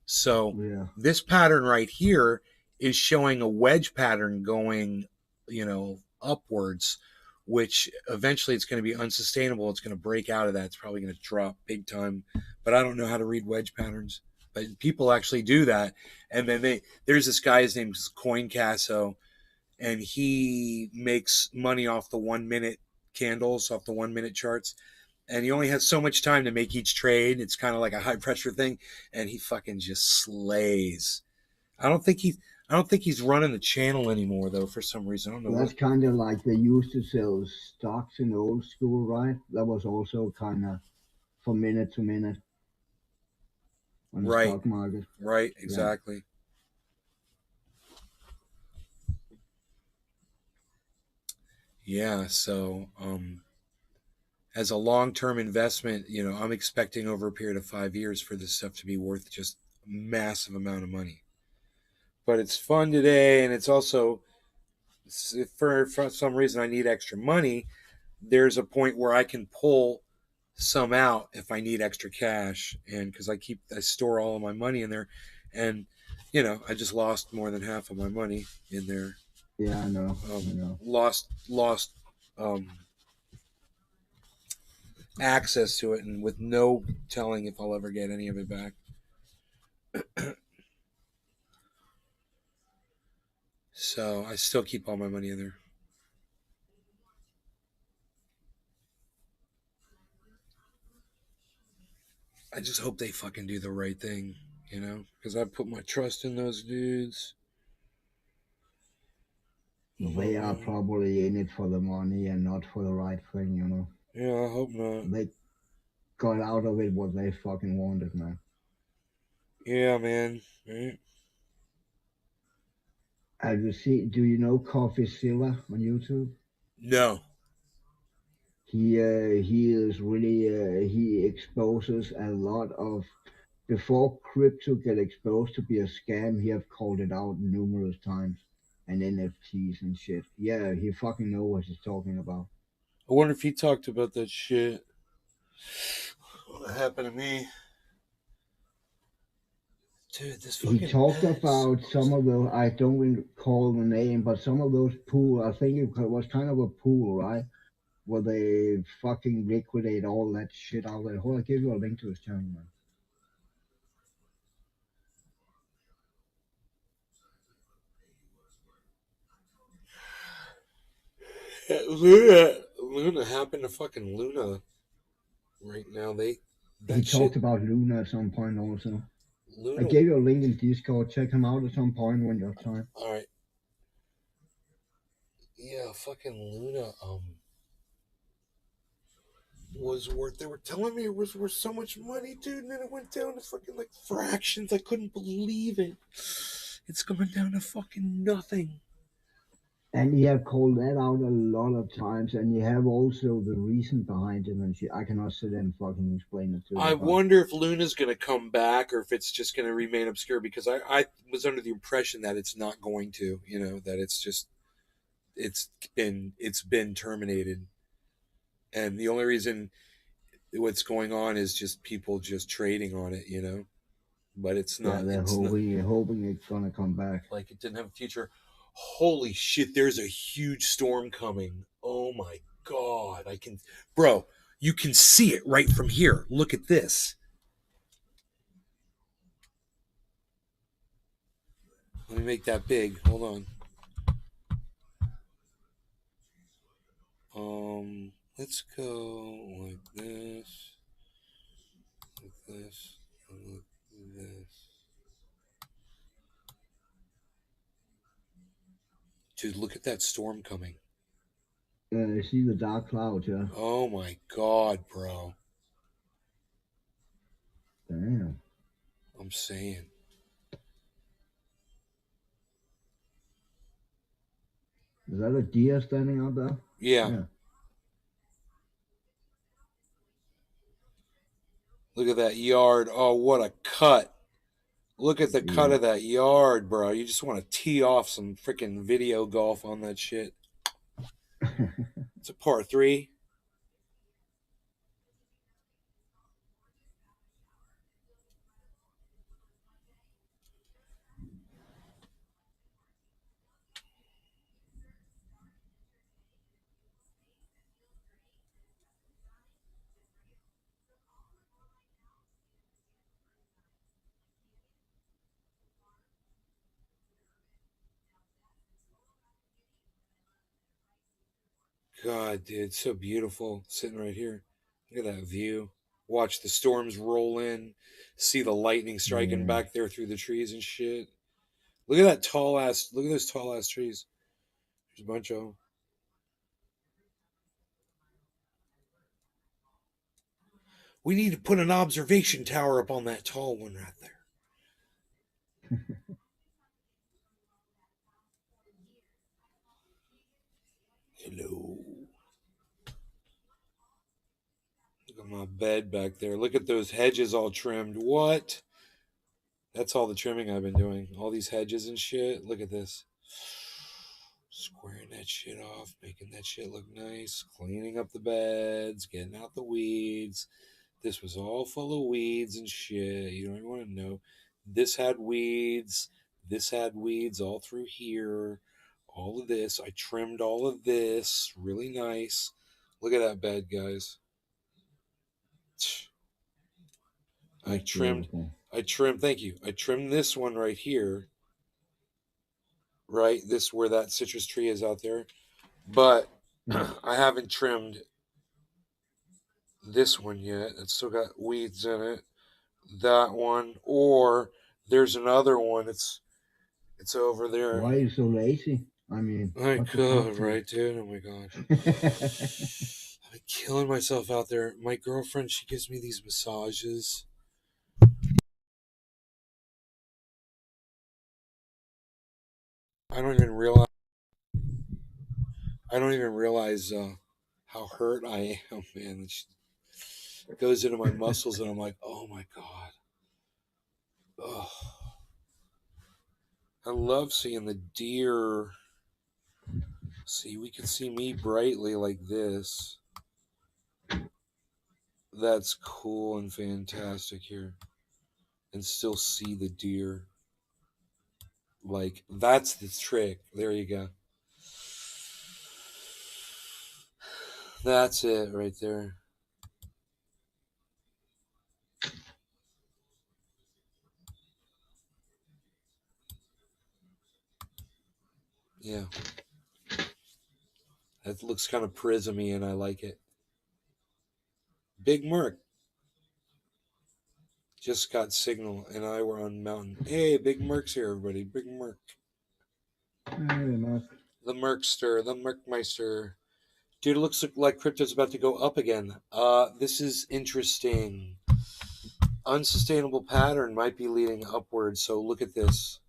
So This pattern right here is showing a wedge pattern going, you know, upwards, which eventually it's going to be unsustainable. It's going to break out of that. It's probably going to drop big time. But I don't know how to read wedge patterns. But people actually do that. And then there's this guy, his name's CoinCasso, and he makes money off the 1 minute candles, off the 1 minute charts. And he only has so much time to make each trade. It's kind of like a high pressure thing. And he fucking just slays. I don't think he's running the channel anymore, though, for some reason. I don't know. That's kind of like they used to sell stocks in the old school, right? That was also kind of from minute to minute on the stock market. Right, exactly. Yeah, so as a long-term investment, you know, I'm expecting over a period of 5 years for this stuff to be worth just a massive amount of money. But it's fun today, and it's also, if for some reason I need extra money, there's a point where I can pull some out if I need extra cash, and because I store all of my money in there, and you know, I just lost more than half of my money in there. Yeah, I know. Lost access to it, and with no telling if I'll ever get any of it back. So I still keep all my money in there. I just hope they fucking do the right thing, you know? Because I put my trust in those dudes. They are probably in it for the money and not for the right thing, you know? Yeah, I hope not. They got out of it what they fucking wanted, man. Yeah, man. Right? Do you know CoffeeZilla on YouTube? No. He is really he exposes a lot of, before crypto get exposed to be a scam, he have called it out numerous times, and NFTs and shit. Yeah, he fucking know what he's talking about. I wonder if he talked about that shit. What happened to me? Dude, this fucking he talked about some of the, I don't recall the name, but some of those pool, I think it was kind of a pool, right? Where they fucking liquidate all that shit out there. Hold on, I'll give you a link to his channel, man. Luna happened to fucking Luna right now. He talked about Luna at some point also. Luna. I gave you a link in Discord. Check him out at some point when you have time. All right. Yeah, fucking Luna was worth. They were telling me it was worth so much money, dude, and then it went down to fucking like fractions. I couldn't believe it. It's coming down to fucking nothing. And you have called that out a lot of times, and you have also the reason behind it, and shit. I cannot sit there and fucking explain it to you. I wonder if Luna's going to come back, or if it's just going to remain obscure, because I was under the impression that it's not going to, you know, that it's just, it's been terminated. And the only reason what's going on is just people just trading on it, you know, but it's not. Yeah, they're hoping it's going to come back. Like it didn't have a future. Holy shit, there's a huge storm coming. Oh my God. Bro, you can see it right from here. Look at this. Let me make that big. Hold on. Let's go like this. Like this. And like this. Dude, look at that storm coming. I see the dark clouds, yeah. Oh my God, bro. Damn. I'm saying. Is that a deer standing out there? Yeah. Look at that yard. Oh, what a cut. Look at the cut of that yard, bro. You just want to tee off some freaking video golf on that shit. It's a par 3. God, dude, it's so beautiful sitting right here. Look at that view. Watch the storms roll in. See the lightning striking back there through the trees and shit. Look at that tall ass. Look at those tall ass trees. There's a bunch of them. We need to put an observation tower up on that tall one right there. Hello. Look at my bed back there. Look at those hedges all trimmed. What? That's all the trimming I've been doing. All these hedges and shit. Look at this. Squaring that shit off, making that shit look nice, cleaning up the beds, getting out the weeds. This was all full of weeds and shit. You don't even want to know. This had weeds. This had weeds all through here. All of this. I trimmed all of this. Really nice. Look at that bed, guys. I trimmed, thank you. I trimmed this one right here. right? This where that citrus tree is out there. But I haven't trimmed this one yet. It's still got weeds in it. That one, or there's another one. It's over there. Why are you so lazy? I mean, I what the could, fuck, right, dude? Oh my gosh. I've been killing myself out there. My girlfriend, she gives me these massages. I don't even realize how hurt I am, man. It goes into my muscles, and I'm like, oh my god. Oh. I love seeing the deer. See, we can see me brightly like this. That's cool and fantastic here. And still see the deer. Like, that's the trick. There you go. That's it right there. Yeah. That looks kind of prismy, and I like it. Big Merc just got signal, and I were on mountain. Hey, Big Merc's here, everybody. Big Merc. Hey, Mark. The Mercster, the Mercmeister. Dude, it looks like crypto's about to go up again. This is interesting. Unsustainable pattern might be leading upwards, so look at this.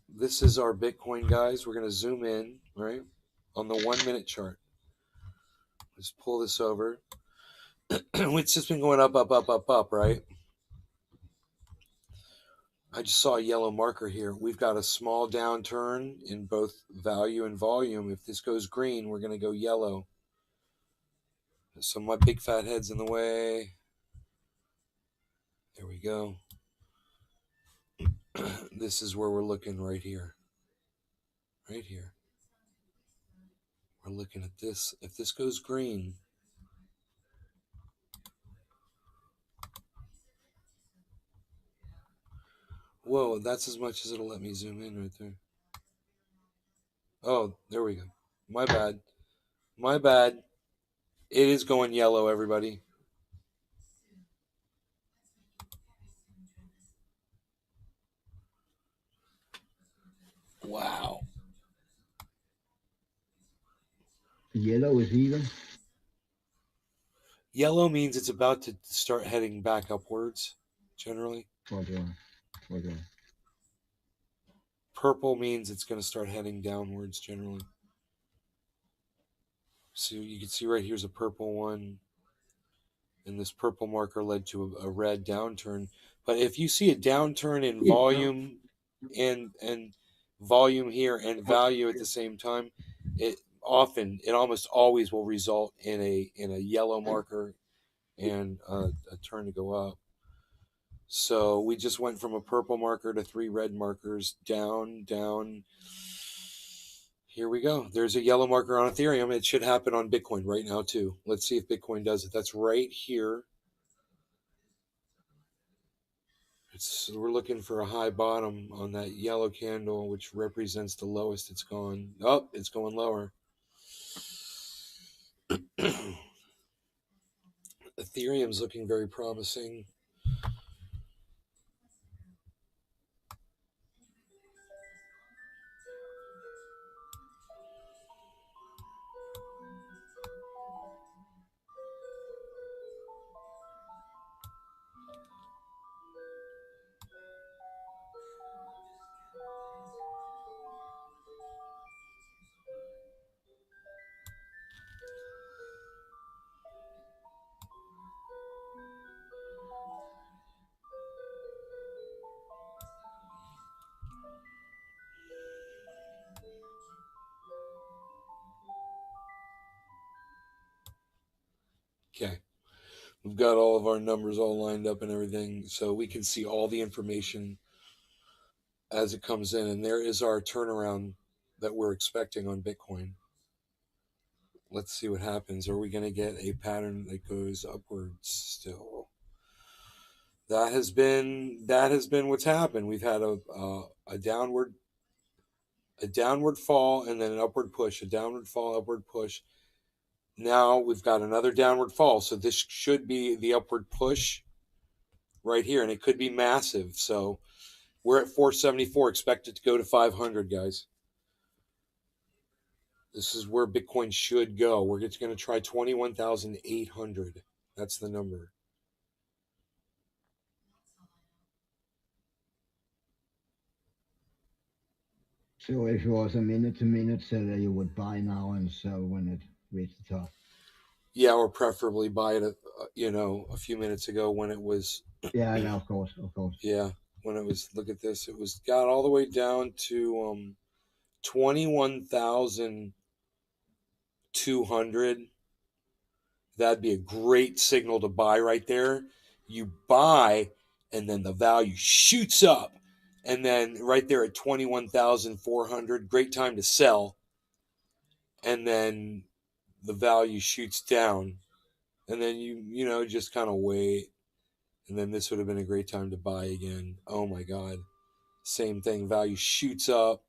This is our Bitcoin, guys. We're going to zoom in, right, on the 1 minute chart. Let's pull this over. It's just been going up, up, up, up, up, right? I just saw a yellow marker here. We've got a small downturn in both value and volume. If this goes green, we're going to go yellow. So my big fat head's in the way. There we go. This is where we're looking right here. Right here. We're looking at this. If this goes green, whoa, that's as much as it'll let me zoom in right there. Oh, there we go. My bad. My bad. It is going yellow, everybody. Wow. Yellow is even. Yellow means it's about to start heading back upwards, generally. Okay. Purple means it's going to start heading downwards, generally. So you can see right here's a purple one. And this purple marker led to a red downturn. But if you see a downturn in volume and volume here and value at the same time, it almost always will result in a yellow marker and a turn to go up. So we just went from a purple marker to 3 red markers, down, down. Here we go. There's a yellow marker on Ethereum. It should happen on Bitcoin right now too. Let's see if Bitcoin does it. That's right here. We're looking for a high bottom on that yellow candle, which represents the lowest it's gone. Oh, it's going lower. Ethereum's looking very promising. Okay. We've got all of our numbers all lined up and everything, so we can see all the information as it comes in. And there is our turnaround that we're expecting on Bitcoin. Let's see what happens. Are we going to get a pattern that goes upwards still? That has been what's happened. We've had a downward a downward fall, and then an upward push, a downward fall, upward push. Now we've got another downward fall. So this should be the upward push right here, and it could be massive. So we're at 474. Expect it to go to 500, guys. This is where Bitcoin should go. We're just going to try 21,800. That's the number. So if it was a minute-to-minute seller, you would buy now and sell when it reached the top. Yeah, or preferably buy it, a few minutes ago when it was. Yeah, of course. Yeah, when it was. Look at this. It was got all the way down to 21,200. That'd be a great signal to buy right there. You buy, and then the value shoots up. And then right there at 21,400, great time to sell. And then the value shoots down. And then you just kind of wait. And then this would have been a great time to buy again. Oh my God. Same thing. Value shoots up.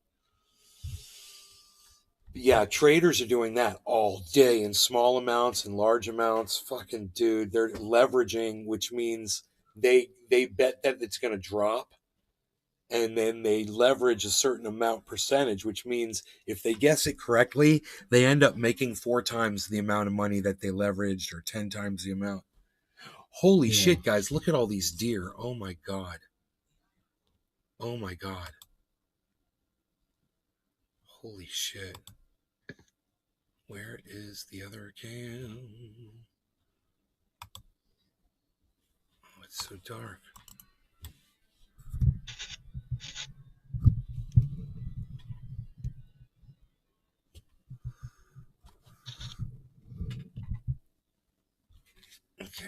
Yeah, traders are doing that all day in small amounts and large amounts. Fucking dude, they're leveraging, which means they bet that it's going to drop. And then they leverage a certain amount percentage, which means if they guess it correctly, they end up making 4 times the amount of money that they leveraged or 10 times the amount. Holy shit, guys. Look at all these deer. Oh, my God. Oh, my God. Holy shit. Where is the other account? Oh, it's so dark. Okay.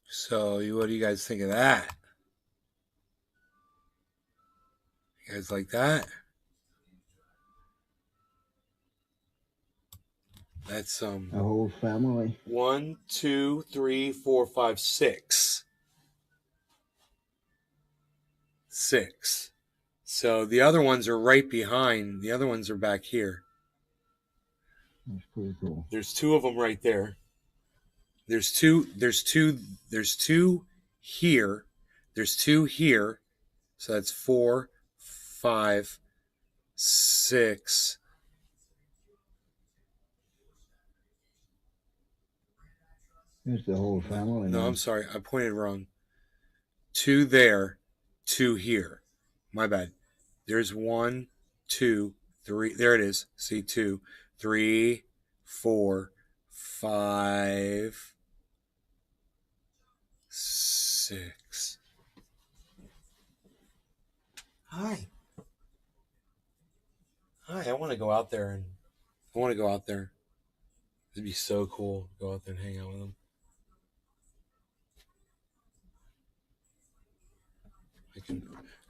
So, what do you guys think of that? You guys like that? That's a whole family. 1, 2, 3, 4, 5, 6. 6. So the other ones are right behind. The other ones are back here. That's pretty cool. There's 2 of them right there. There's two here. There's 2 here. So that's 4, 5, 6. There's the whole family. No, I'm sorry. I pointed wrong. 2 there, 2 here. My bad. There's 1, 2, 3. There it is. See, 2, 3, 4, 5, 6. Hi. I want to go out there It'd be so cool to go out there and hang out with them.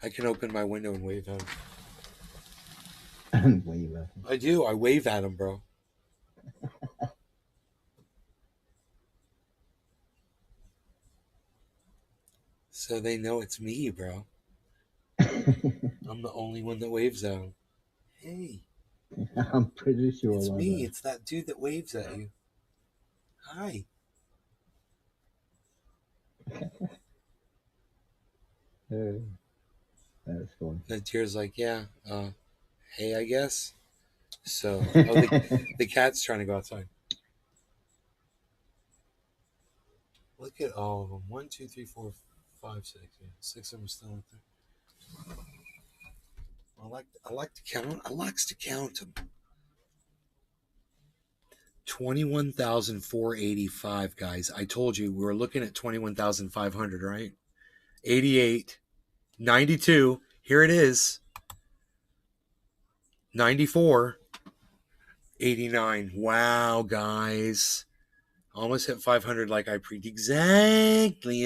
I can open my window and wave at them. Wave at them. I do. I wave at them, bro. So they know it's me, bro. I'm the only one that waves at them. Hey. I'm pretty sure it's me. That. It's that dude that waves at you. Hi. That's cool. The deer's like, yeah, hey, I guess. So, the cat's trying to go outside. Look at all of them. 1, 2, 3, 4, 5, 6. Yeah, 6 of them still out there. I like to count. I likes to count them. 21,485, guys. I told you we were looking at 21,500, right? 88, 92. Here it is. 94, 89. Wow, guys. Almost hit 500 like I exactly